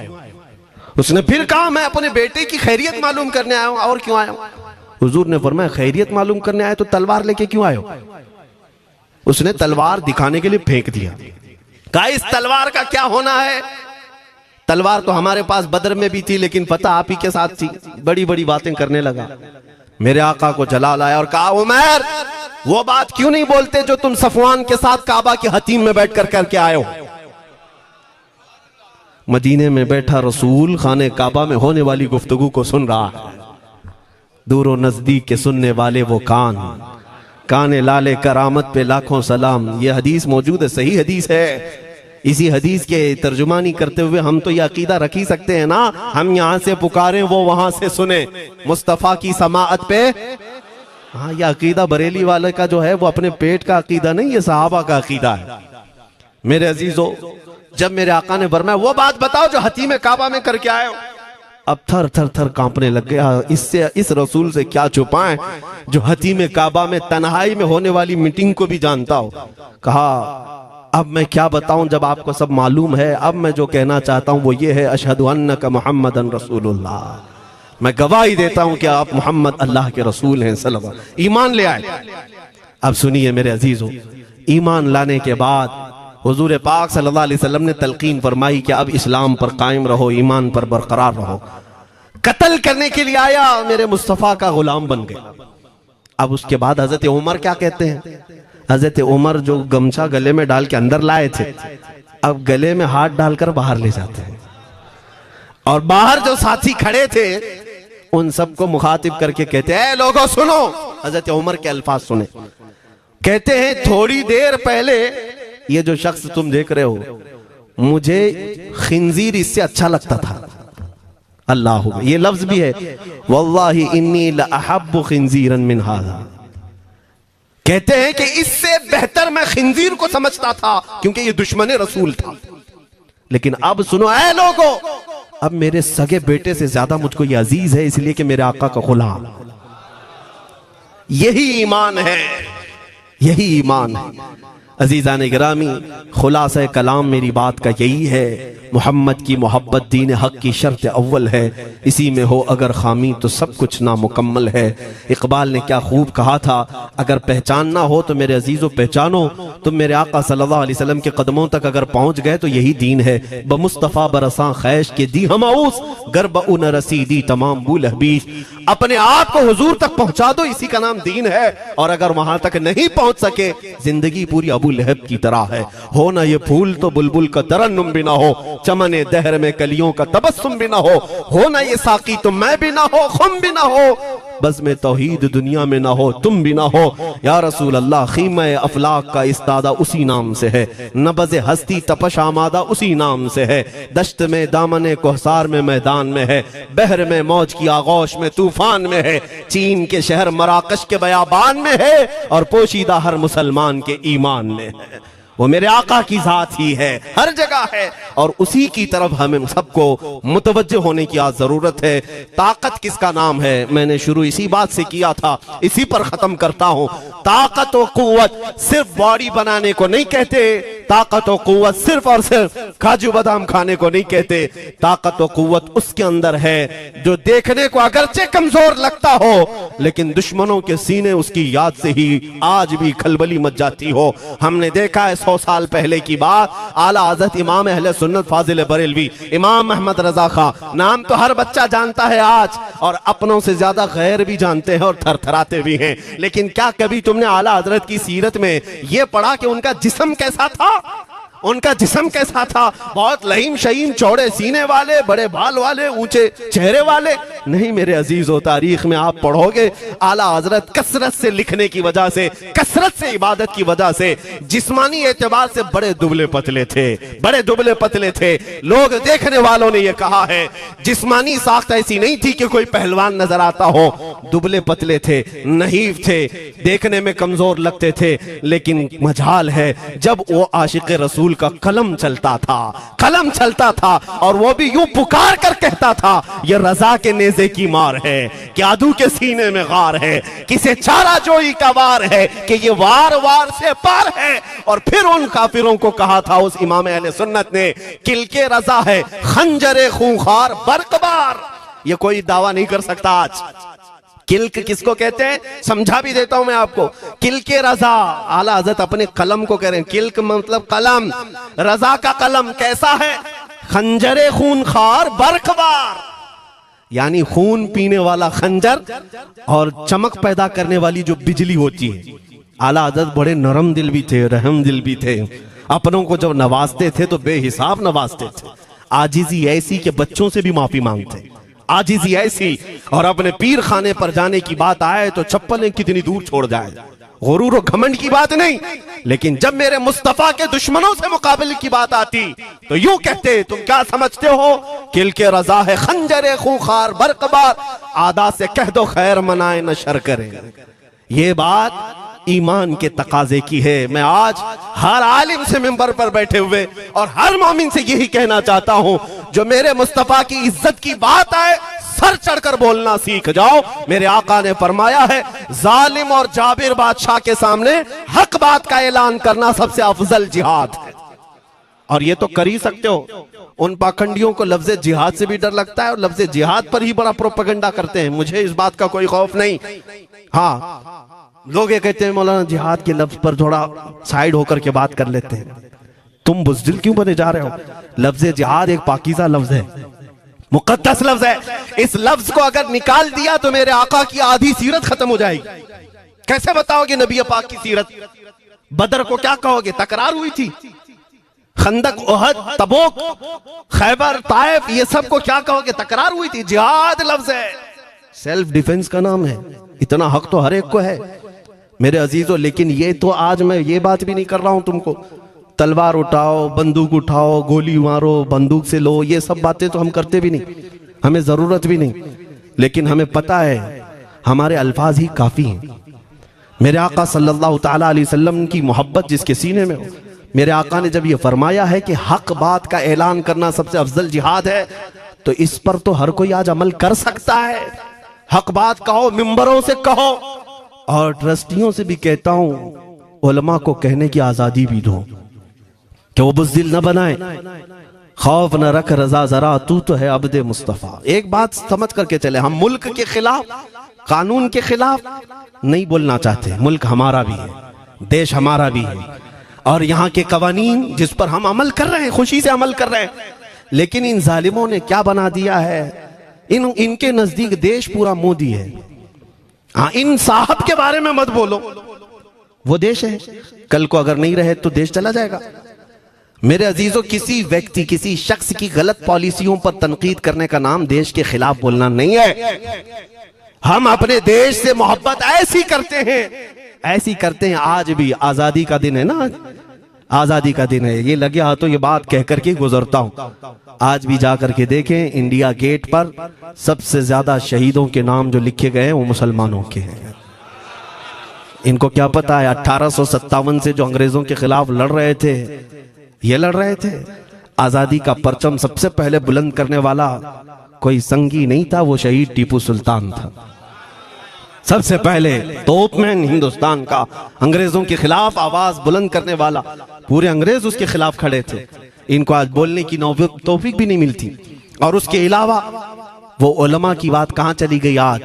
Speaker 1: उसने फिर कहा मैं अपने बेटे की खैरियत मालूम करने आया हूं, और क्यों आया हूं? हुजूर ने फरमाया खैरियत मालूम करने आए तो तलवार लेके क्यों आए हो? उसने तलवार दिखाने के लिए फेंक दिया। कहा इस तलवार का क्या होना है? तलवार तो हमारे पास बदर में भी थी, लेकिन पता आप ही के साथ थी। बड़ी बड़ी बातें करने लगा। मेरे आका को जलाल आया और कहा उमर वो बात क्यों नहीं बोलते जो तुम सफवान के साथ काबा के हतीम में बैठकर करके आए हो? मदीने में बैठा रसूल खाने काबा में होने वाली गुफ्तगू को सुन रहा है। दूर नजदीक के सुनने वाले वो काने लाले करामत पे लाखों सलाम। ये हदीस मौजूद है, सही हदीस है। इसी हदीस के तर्जुमानी करते हुए हम तो ये अकीदा रख ही सकते हैं ना, हम यहां से पुकारें वो वहां से सुने, मुस्तफा की समाअत पे। हाँ, ये अकीदा बरेली वाले का जो है वो अपने पेट का अकीदा नहीं, ये सहाबा का अकीदा है। मेरे अजीजों, जब मेरे आका ने फरमाया वो बात बताओ जो हतीम काबा में करके आए हो, अब थर थर थर कांपने लग गया। इससे इस रसूल से क्या छुपाएं जो हतीम काबा में तन्हाई में होने वाली मीटिंग को भी जानता हो। कहा अब मैं क्या बताऊं जब आपको सब मालूम है। अब मैं जो कहना चाहता हूं वो ये है, अशहदु अन्नका मुहम्मदन रसूलुल्लाह, मैं गवाही देता हूं कि आप मोहम्मद अल्लाह के रसूल हैं सल्लल्लाहु। ईमान ले आए। अब सुनिए मेरे अजीजों, ईमान लाने के बाद हुजूर पाक सल्लल्लाहु अलैहि वसल्लम ने तलकीन फरमाई कि अब इस्लाम पर कायम रहो, ईमान पर बरकरार रहो। कत्ल करने के लिए आया, मेरे मुस्तफ़ा का गुलाम बन गया। अब उसके बाद हजरत उमर क्या कहते हैं? हजरत उमर जो गमछा गले में डाल के अंदर लाए थे, अब गले में हाथ डालकर बाहर ले जाते हैं। और बाहर जो साथी खड़े थे उन सबको मुखातिब करके कहते हैं, लोगों सुनो। हजरत उमर के अल्फाज सुने। कहते हैं थोड़ी देर पहले ये जो शख्स तुम देख रहे हो, मुझे खिंजीर इससे अच्छा लगता था। अल्लाह, ये लफ्ज भी है, वल्लाही इन्नी लअहब्बु खिंजीरन मिन हाज़ा। कहते हैं कि इससे बेहतर मैं खिंजीर को समझता था क्योंकि ये दुश्मन रसूल था। लेकिन अब सुनो ऐ लोगों, अब मेरे सगे बेटे से ज्यादा मुझको ये अजीज है, इसलिए कि मेरे आका का गुलाम। यही ईमान है, यही ईमान है। अजीज़ान गिरामी, खुलासा कलाम मेरी बात का यही है, मोहम्मद की मोहब्बत दीन हक की शर्त अव्वल है। इसी में हो अगर खामी तो सब कुछ नामुकम्मल है। इकबाल ने क्या खूब कहा था, अगर पहचानना हो तो मेरे अजीज़ों पहचानो। तुम मेरे आका सल्लल्लाहु अलैहि वसल्लम के कदमों तक अगर पहुंच गए तो यही दीन है। बमुस्तफ़ा बरसा खैश के दी हमाउस, गर्ब उन रसीदी तमाम बुल हबीस। अपने आप को हुजूर तक पहुंचा दो, इसी का नाम दीन है। और अगर वहां तक नहीं पहुंच सके, जिंदगी पूरी अबू लहब की तरह है। हो ना ये फूल तो बुलबुल का तरन्नुम भी ना हो, चमने दहर में कलियों का तबस्सुम भी ना हो ना ये साकी तो मैं भी ना हो, खुम भी ना हो, बस में तौहीद दुनिया में ना हो, तुम भी ना हो। या रसूल अल्लाह, खीमा अफलाक का इस्तादा उसी नाम से है, नबज़ हस्ती तपश आमादा उसी नाम से है। दश्त में दामने कोहसार में मैदान में है, बहर में मौज की आगोश में तूफान में है, चीन के शहर मराकश के बयाबान में है, और पोशीदा हर मुसलमान के ईमान में है। वो मेरे आका की जात ही है, हर जगह है, और उसी की तरफ हमें सबको मुतवज्जे होने की आज जरूरत है। ताकत किसका नाम है? मैंने शुरू इसी बात से किया था, इसी पर खत्म करता हूं। ताकत और कुव्वत सिर्फ बॉडी बनाने को नहीं कहते, ताकत और कुव्वत सिर्फ और सिर्फ काजू बादाम खाने को नहीं कहते। ताकत और कुव्वत उसके अंदर है जो देखने को अगरचे कमजोर लगता हो, लेकिन दुश्मनों के सीने उसकी याद से ही आज भी खलबली मच जाती हो। हमने देखा है 100 साल पहले की बात, आला हज़रत इमाम अहले सुन्नत फाजिल बरेलवी इमाम अहमद रजा खां, नाम तो हर बच्चा जानता है आज, और अपनों से ज्यादा गैर भी जानते हैं और थरथराते भी हैं। लेकिन क्या कभी तुमने आला हजरत की सीरत में यह पढ़ा कि उनका जिस्म कैसा था, उनका जिस्म कैसा था? बहुत लहीम शहीम, चौड़े सीने वाले, बड़े बाल वाले, ऊंचे चेहरे वाले? नहीं मेरे अजीजों, तारीख में आप पढ़ोगे आला हजरत कसरत से लिखने की वजह से, कसरत से इबादत की वजह से जिस्मानी एतबार से बड़े दुबले पतले थे, बड़े दुबले पतले थे। लोग देखने वालों ने यह कहा है जिस्मानी साख्त ऐसी नहीं थी कि कोई पहलवान नजर आता हो, दुबले पतले थे, नहीफ थे, देखने में कमजोर लगते थे। लेकिन मजाल है जब वो आशिक रसूल का कलम चलता था, कलम चलता था और वो भी यूं पुकार कर कहता था ये रजा के नेज़े की मार है, कि आदू के सीने में गार है, किसे चारा जोई का वार है, कि ये वार वार से पार है। और फिर उन काफिरों को कहा था उस इमाम अहले सुन्नत ने, किल के रजा है खंजरे खूंखार बरकबार। ये कोई दावा नहीं कर सकता आज। किल्क किसको कहते हैं समझा भी देता हूं मैं आपको। किल के रजा, आला हज़रत अपने कलम को कह रहे हैं, किल्क मतलब कलम, रजा का कलम कैसा है? खंजरे खूंखार बरकबार, यानी खून पीने वाला खंजर और चमक पैदा करने वाली जो बिजली होती है। आला हज़रत बड़े नरम दिल भी थे, रहम दिल भी थे। अपनों को जब नवाजते थे तो बेहिसाब नवाजते थे। आजिजी ऐसी के बच्चों से भी माफी मांगते, आजिजी ऐसी। और अपने पीर खाने पर जाने की बात आए तो चप्पलें कितनी दूर छोड़ जाए, गुरूर और घमंड की बात नहीं। लेकिन जब मेरे मुस्तफा के दुश्मनों से मुकाबले की बात आती तो यूं कहते, तुम क्या समझते हो? किल के रजा है खंजरे खूंखार बरकबार, आदा से कह दो खैर मनाए न शर करे। ये बात ईमान के तकाजे की है। मैं आज हर आलिम से मिंबर पर बैठे हुए और हर मोमिन से यही कहना चाहता हूं, जो मेरे मुस्तफा की इज्जत की बात आए सर चढ़कर बोलना सीख जाओ। मेरे आका ने फरमाया है जालिम और जाबिर बादशाह के सामने हक बात का ऐलान करना सबसे अफजल जिहाद है। और ये तो कर ही सकते हो। उन पाखंडियों को लफ्ज जिहाद से भी डर लगता है और लफ्ज जिहाद पर ही बड़ा प्रोपेगेंडा करते हैं। मुझे इस बात का कोई खौफ नहीं। हाँ, लोग ये कहते हैं मौलाना जिहाद के लफ्ज पर थोड़ा साइड होकर के बात कर लेते हैं। तुम बुज़दिल क्यों बने जा रहे हो? लफ्ज जिहाद एक पाकीज़ा लफ्ज है, मुकद्दस लफ्ज है। इस लफ्ज को अगर निकाल दिया तो मेरे आका की आधी सीरत खत्म हो जाएगी। कैसे बताओगे नबी पाक की सीरत? बदर को क्या कहोगे? तकरार हुई थी। खंदक, उहद, तबूक, खैबर, ताइफ, ये सब को क्या कहोगे? तकरार हुई थी। जिहाद लफ्ज है, सेल्फ डिफेंस का नाम है। इतना हक तो हर एक को है मेरे अजीजों। लेकिन ये तो आज मैं ये बात भी नहीं कर रहा हूं तुमको तलवार उठाओ, बंदूक उठाओ, गोली मारो, बंदूक से लो, ये सब बातें तो हम करते भी नहीं, हमें जरूरत भी नहीं। लेकिन हमें पता है हमारे अल्फाज ही काफी हैं। मेरे आका सल्लल्लाहु तआला अलैहि वसल्लम की मोहब्बत जिसके सीने में हो, मेरे आका ने जब ये फरमाया है कि हक बात का ऐलान करना सबसे अफजल जिहाद है, तो इस पर तो हर कोई आज अमल कर सकता है। हक बात कहो, मिंबरों से कहो, और ट्रस्टियों से भी कहता हूं उलमा को कहने की आजादी भी दो कि वो बुज़दिल न बनाए। खौफ न रख रजा जरा, तू तो है अब्दे मुस्तफा। एक बात समझ करके चले, हम मुल्क के खिलाफ, कानून के खिलाफ नहीं बोलना चाहते। मुल्क हमारा भी है, देश हमारा भी है, और यहाँ के कवानीन जिस पर हम अमल कर रहे हैं, खुशी से अमल कर रहे हैं। लेकिन इन जालिमों ने क्या बना दिया है? इनके नजदीक देश पूरा मोदी है। हाँ, इन साहब के बारे में मत बोलो, वो देश है। कल को अगर नहीं रहे तो देश चला जाएगा। मेरे अजीजों, किसी व्यक्ति, किसी शख्स की गलत पॉलिसियों पर तनकीद करने का नाम देश के खिलाफ बोलना नहीं है। हम अपने देश से मोहब्बत ऐसी करते हैं, ऐसी करते हैं। आज भी आजादी का दिन है ना, आजादी का दिन है। ये लगे हाथों ये बात कह करके गुजरता हूं। आज भी जाकर के देखें, इंडिया गेट पर सबसे ज्यादा शहीदों के नाम जो लिखे गए हैं वो मुसलमानों के हैं। इनको क्या पता है 1857 से जो अंग्रेजों के खिलाफ लड़ रहे थे, ये लड़ रहे थे। आजादी का परचम सबसे पहले बुलंद करने वाला कोई संगी नहीं था, वो शहीद टीपू सुल्तान था। सबसे पहले तोपमैन हिंदुस्तान का, अंग्रेजों के खिलाफ आवाज बुलंद करने वाला। पूरे अंग्रेज उसके खिलाफ खड़े थे। इनको आज बोलने की तौफीक भी नहीं मिलती। और उसके अलावा वो उलमा की बात कहां चली गई आज?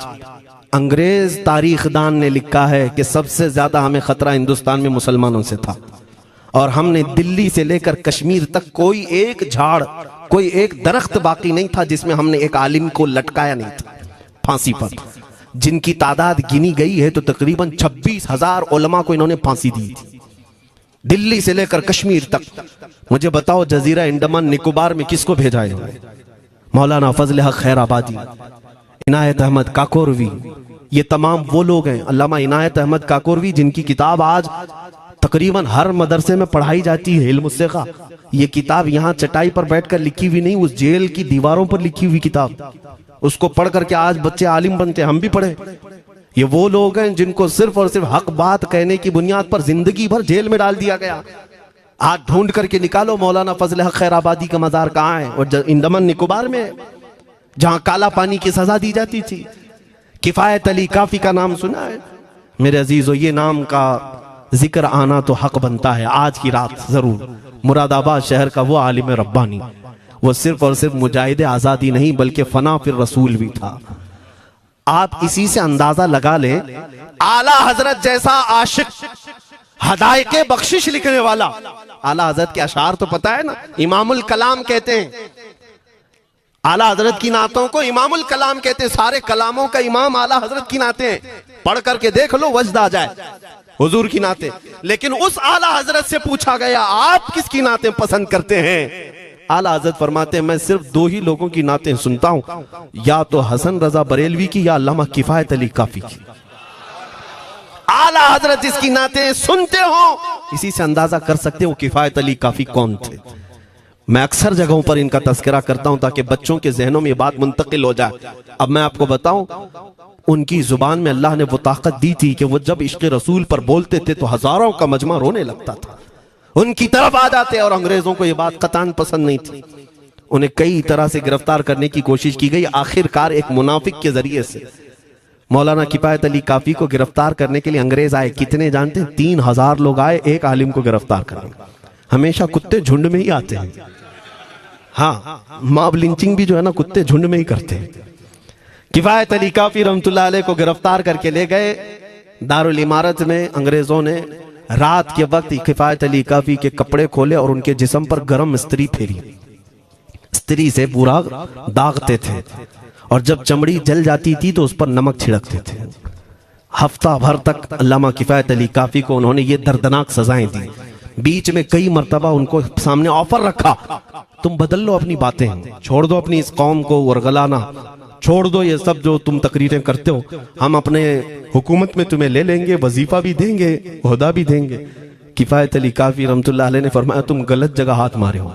Speaker 1: अंग्रेज तारीखदान ने लिखा है कि सबसे ज्यादा हमें खतरा हिंदुस्तान में मुसलमानों से था, और हमने दिल्ली से लेकर कश्मीर तक कोई एक झाड़, कोई एक दरख्त बाकी नहीं था जिसमें हमने एक आलिम को लटकाया नहीं था फांसी पर। जिनकी तादाद गिनी गई है तो तकरीबन 26,000 उलमा को इन्होंने फांसी दी थी। दिल्ली से लेकर कश्मीर तक। मुझे बताओ जजीरा अंडमान निकोबार में किसको भेजा है? मौलाना फजल हक खैराबादी, इनायत अहमद काकोरवी, ये तमाम वो लोग हैं। अल्लामा इनायत अहमद काकोरवी जिनकी किताब आज तकरीबन हर मदरसे में पढ़ाई जाती है, इल्म मुस्सिका। ये किताब यहाँ चटाई पर बैठकर लिखी हुई नहीं, उस जेल की दीवारों पर लिखी हुई किताब। उसको पढ़ करके आज बच्चे आलिम बनते, हम भी पढ़े। ये वो लोग हैं जिनको सिर्फ और सिर्फ हक बात कहने की बुनियाद पर जिंदगी भर जेल में डाल दिया गया। आज ढूंढ करके निकालो मौलाना फजल हक खैराबादी का मजार कहाँ है? और अंडमान निकोबार में, जहां काला पानी की सजा दी जाती थी। किफायत अली काफी का नाम सुना है मेरे अजीजों? ये नाम का जिक्र आना तो हक बनता है आज की रात जरूर। मुरादाबाद शहर का वो आलिम रब्बानी, वो सिर्फ और सिर्फ मुजाहिद आजादी नहीं बल्कि फना फिर रसूल भी था। आप इसी से अंदाजा लगा ले, आला हजरत जैसा आशिक, हदायके बख्शिश लिखने वाला। आला हजरत के अशार तो पता है ना, इमामुल कलाम कहते हैं। आला हजरत की नातों को इमामुल कलाम कहते हैं। सारे कलामों का इमाम आला हजरत की नाते हैं। पढ़ करके देख लो, वजद आ जाए हुजूर की नाते। लेकिन उस आला हजरत से पूछा गया आप किसकी नाते पसंद करते हैं? आला हजरत फरमाते हैं मैं सिर्फ दो ही लोगों की नाते सुनता हूं, या तो हसन रजा बरेलवी की या अल्लामा किफायत अली काफी की। आला हजरत जिसकी नाते सुनते हो, इसी से अंदाजा कर सकते हो किफायत अली काफी कौन थे। मैं अक्सर जगहों पर इनका तस्करा करता हूं ताकि बच्चों के जहनों में ये बात मुंतकिल हो जाए। अब मैं आपको बताऊं, उनकी जुबान में अल्लाह ने वो ताकत दी थी कि वो जब इश्क़ रसूल पर बोलते थे तो हजारों का मजमा रोने लगता था, उनकी तरफ आ जाते। और अंग्रेजों को ये बात कतान पसंद नहीं थी। उन्हें कई तरह से गिरफ्तार करने की कोशिश की गई। आखिरकार एक मुनाफिक के जरिए से मौलाना किफायत अली काफी को गिरफ्तार करने के लिए अंग्रेज आए। कितने जानते हैं? 3000 लोग आए एक आलिम को गिरफ्तार करने। हमेशा कुत्ते झुंड में ही आते हैं। हाँ, मॉब लिंचिंग भी जो है ना, कुत्ते झुंड में ही करते हैं। किफायत अली काफी रहमतुल्लाह अलैह को गिरफ्तार करके ले गए दारुल इमारत में। अंग्रेजों ने रात के वक्त किफायत अली काफी के कपड़े खोले और उनके जिस्म पर गर्म इस्त्री फेरी। इस्त्री से पूरा दागते थे और जब चमड़ी जल जाती थी तो उस पर नमक छिड़कते थे। हफ्ता भर तक अल्लामा किफायत अली काफी को उन्होंने ये दर्दनाक सजाएं दी। बीच में कई मर्तबा उनको सामने ऑफर रखा, तुम बदल लो अपनी बातें, छोड़ दो अपनी इस कौम को वरगलाना, छोड़ दो ये सब जो तुम तकरीरें करते हो, हम अपने हुकूमत में तुम्हें ले लेंगे, वजीफा भी देंगे, ओहदा भी देंगे। किफायत अली काफी रहमतुल्लाह अलैह ने फरमाया तुम गलत जगह हाथ मारे हो।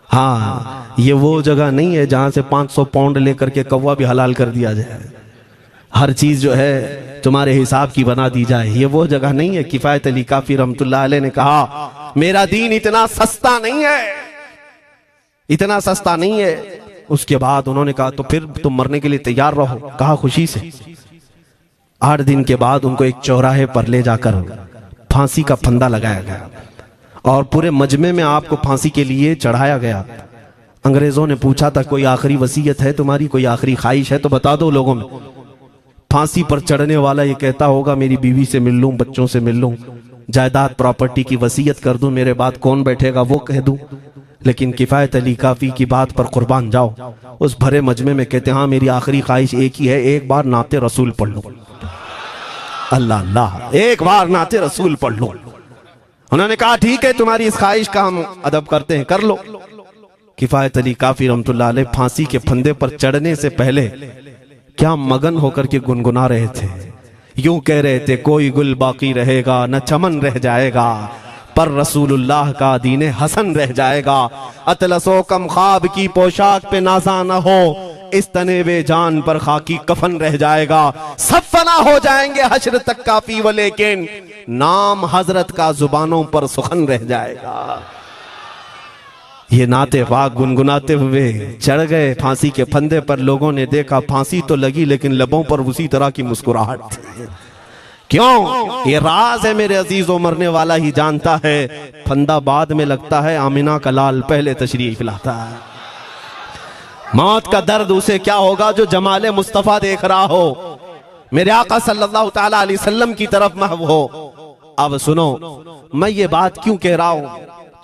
Speaker 1: हाँ, ये वो जगह नहीं है जहां से 500 पाउंड लेकर के कौवा भी हलाल कर दिया जाए, हर चीज जो है तुम्हारे हिसाब की बना दी जाए, ये वो जगह नहीं है। किफायत अली काफी रहमतुल्लाह अलैह ने कहा मेरा दीन इतना सस्ता नहीं है, इतना सस्ता नहीं है। उसके बाद उन्होंने कहा तो फिर तुम मरने के लिए तैयार रहो। कहा खुशी से। 8 दिन के बाद उनको एक चौराहे पर ले जाकर फांसी का फंदा लगाया गया और पूरे मजमे में आपको फांसी के लिए चढ़ाया गया। अंग्रेजों ने पूछा था कोई आखिरी वसीयत है तुम्हारी, कोई आखिरी ख्वाहिश है तो बता दो लोगों में। फांसी पर चढ़ने वाला ये कहता होगा मेरी बीवी से मिल लूं, बच्चों से मिल लूं, जायदाद प्रॉपर्टी की वसीयत कर दूं, मेरे बाद कौन बैठेगा वो कह दूं। लेकिन किफायत अली काफी की बात पर कुर्बान जाओ। उस भरे मजमे में कहते हाँ मेरी आखिरी ख्वाहिश एक ही है, एक बार नाते रसूल पढ़ लो। अल्लाह अल्लाह, एक बार नाते रसूल पढ़ लो। उन्होंने कहा ठीक है तुम्हारी इस ख्वाहिश का हम अदब करते हैं, कर लो। किफायत अली काफी रहमतुल्लाह अलैह फांसी के फंदे पर चढ़ने से पहले क्या मगन होकर के गुनगुना रहे थे, यूं कह रहे थे कोई गुल बाकी रहेगा न चमन रह जाएगा, पर रसूलुल्लाह का दीने हसन रह जाएगा। अतलसो कम ख्वाब की पोशाक पे नाजा न हो, इस तने वे जान पर खाकी कफन रह जाएगा। सब फना हो जाएंगे हश्र तक काफी वो, लेकिन नाम हजरत का जुबानों पर सुखन रह जाएगा। ये नाते पाक गुनगुनाते हुए चढ़ गए फांसी के फंदे पर। लोगों ने देखा फांसी तो लगी लेकिन लबों पर उसी तरह की मुस्कुराहट थी। क्यों? ये राज है मेरे अजीजों, मरने वाला ही जानता है। फंदा बाद में लगता है, आमिना का लाल पहले तशरीफ लाता है। मौत का दर्द उसे क्या होगा जो जमाले मुस्तफा देख रहा हो, मेरे आका सल्लल्लाहु ताला अलैहि वसल्लम की तरफ महव हो। अब सुनो, मैं ये बात क्यों कह रहा हूं,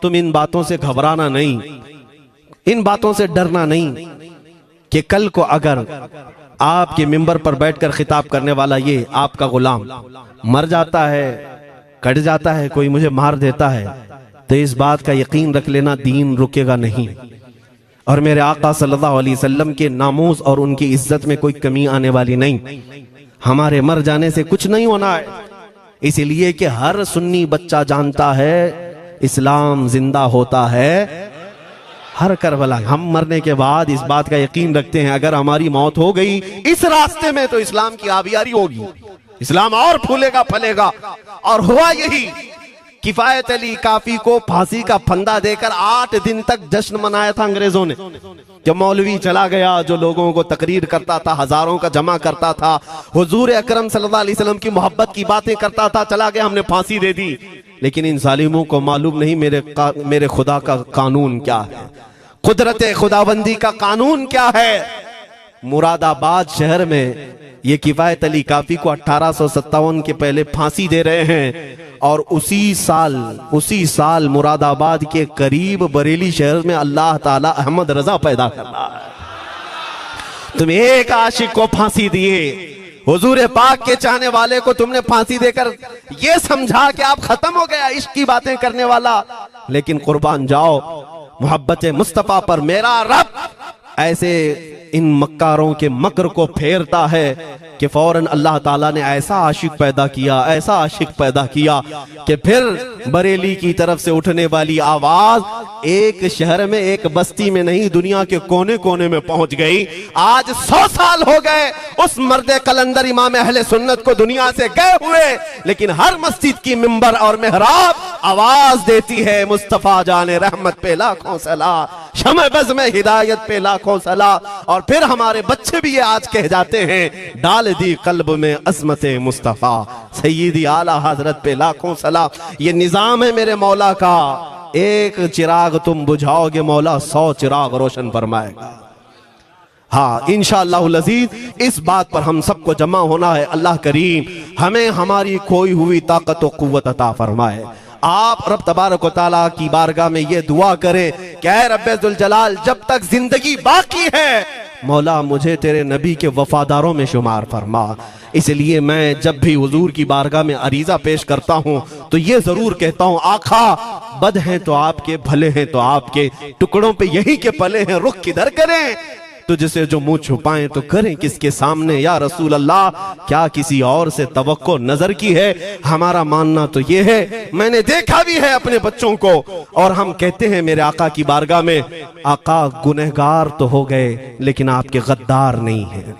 Speaker 1: तुम इन बातों से घबराना नहीं, इन बातों से डरना नहीं कि कल को अगर आपके मिंबर पर बैठकर खिताब करने वाला ये आपका गुलाम मर जाता है कट जाता है, कोई मुझे मार देता है, तो इस बात का यकीन रख लेना दीन रुकेगा नहीं। और मेरे आका सल्लल्लाहु अलैहि वसल्लम के नामूस और उनकी इज्जत में कोई कमी आने वाली नहीं। हमारे मर जाने से कुछ नहीं होना है, इसलिए कि हर सुन्नी बच्चा जानता है इस्लाम जिंदा होता है हर करबला। हम मरने के बाद इस बात का यकीन रखते हैं अगर हमारी मौत हो गई इस रास्ते में तो इस्लाम की आबियारी होगी, इस्लाम और फूलेगा फलेगा। और हुआ यही, किफायत अली काफी को फांसी का फंदा देकर 8 दिन तक जश्न मनाया था अंग्रेजों ने। जब मौलवी चला गया जो लोगों को तकरीर करता था, हजारों का जमा करता था, हुजूर अकरम सल्लल्लाहु अलैहि वसल्लम की मोहब्बत की बातें करता था, चला गया, हमने फांसी दे दी। लेकिन इन जालिमों को मालूम नहीं मेरे खुदा का कानून क्या है, कुदरत खुदाबंदी का कानून क्या है। मुरादाबाद शहर में ये किफायत अली काफी को 1857 के पहले फांसी दे रहे हैं, और उसी साल मुरादाबाद के करीब बरेली शहर में अल्लाह ताला अहमद रजा पैदा कर रहा है। तुम एक आशिक को फांसी दिए, हुजूर पाक के चाहने वाले को तुमने फांसी देकर ये समझा कि आप खत्म हो गया इश्क की बातें करने वाला। लेकिन कुर्बान जाओ मोहब्बत मुस्तफा पर, मेरा रब ऐसे इन मक्कारों के मकर को फेरता है कि फौरन अल्लाह ताला ने ऐसा आशिक पैदा किया, ऐसा आशिक पैदा किया कि फिर बरेली की तरफ से उठने वाली आवाज एक शहर में, एक बस्ती में नहीं, दुनिया के कोने कोने में पहुंच गई। आज 100 साल हो गए उस मर्दे कलंदर इमाम अहले सुन्नत को दुनिया से गए हुए, लेकिन हर मस्जिद की मिंबर और मेहराब आवाज देती है मुस्तफा जाने रहमत पे लाखों सला, शमे बज़ में हिदायत पे लाखों सला। और फिर हमारे बच्चे भी ये आज कह जाते हैं, डाल दी कल्ब में अज़मत मुस्तफा सय्यदी आला हजरत पे लाखों सला। ये निजाम है मेरे मौला का, एक चिराग तुम बुझाओगे मौला 100 चिराग रोशन फरमाएगा। हाँ इंशाअल्लाह अज़ीज, इस बात पर हम सबको जमा होना है। अल्लाह करीम हमें हमारी खोई हुई ताकत और कुव्वत अता फरमाए। आप रब तबारक व तआला की बारगाह में ये दुआ करें कि ऐ रब्बे जुल जलाल, जब तक जिंदगी बाकी है मौला मुझे तेरे नबी के वफादारों में शुमार फरमा। इसलिए मैं जब भी हुजूर की बारगाह में अरीजा पेश करता हूँ तो ये जरूर कहता हूँ, आका बद हैं तो आपके, भले हैं तो आपके, टुकड़ों पे यही के पले हैं, रुख किधर करें, तुझसे जो मुंह छुपाएं तो करें किसके सामने। या रसूल अल्लाह, क्या किसी और से तवक्को नजर की है? हमारा मानना तो ये है, मैंने देखा भी है अपने बच्चों को, और हम कहते हैं मेरे आका की बारगाह में, आका गुनहगार तो हो गए लेकिन आपके गद्दार नहीं है,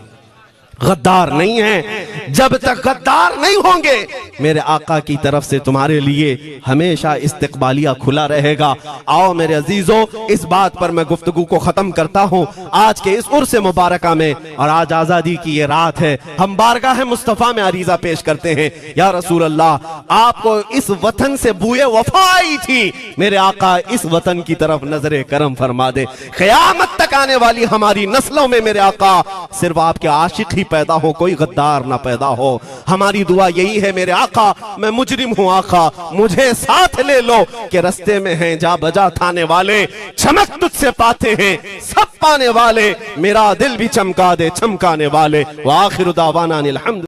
Speaker 1: गद्दार नहीं है। जब तक गद्दार नहीं होंगे मेरे आका की तरफ से तुम्हारे लिए हमेशा इस्तकबालिया खुला रहेगा। आओ मेरे अजीजों, इस बात पर मैं गुफ्तगू को खत्म करता हूँ आज के इस उर्स मुबारका में। और आज आजादी की ये रात है, हम बारगाह मुस्तफा में अरीजा पेश करते हैं, या रसूल अल्लाह, आपको इस वतन से बूए वफा आई थी, मेरे आका इस वतन की तरफ नजरे करम फरमा दे। क़यामत तक आने वाली हमारी नस्लों में मेरे आका सिर्फ आपके आशिक ही पैदा हो, कोई गद्दार ना पैदा हो। हमारी दुआ यही है मेरे आका, मैं मुजरिम हूँ आका, मुझे साथ ले लो कि रस्ते में हैं जा बजा थाने वाले, चमक तुझसे पाते हैं सब पाने वाले, मेरा दिल भी चमका दे चमकाने वाले। व आखिरु दावाना अनिल हम्द।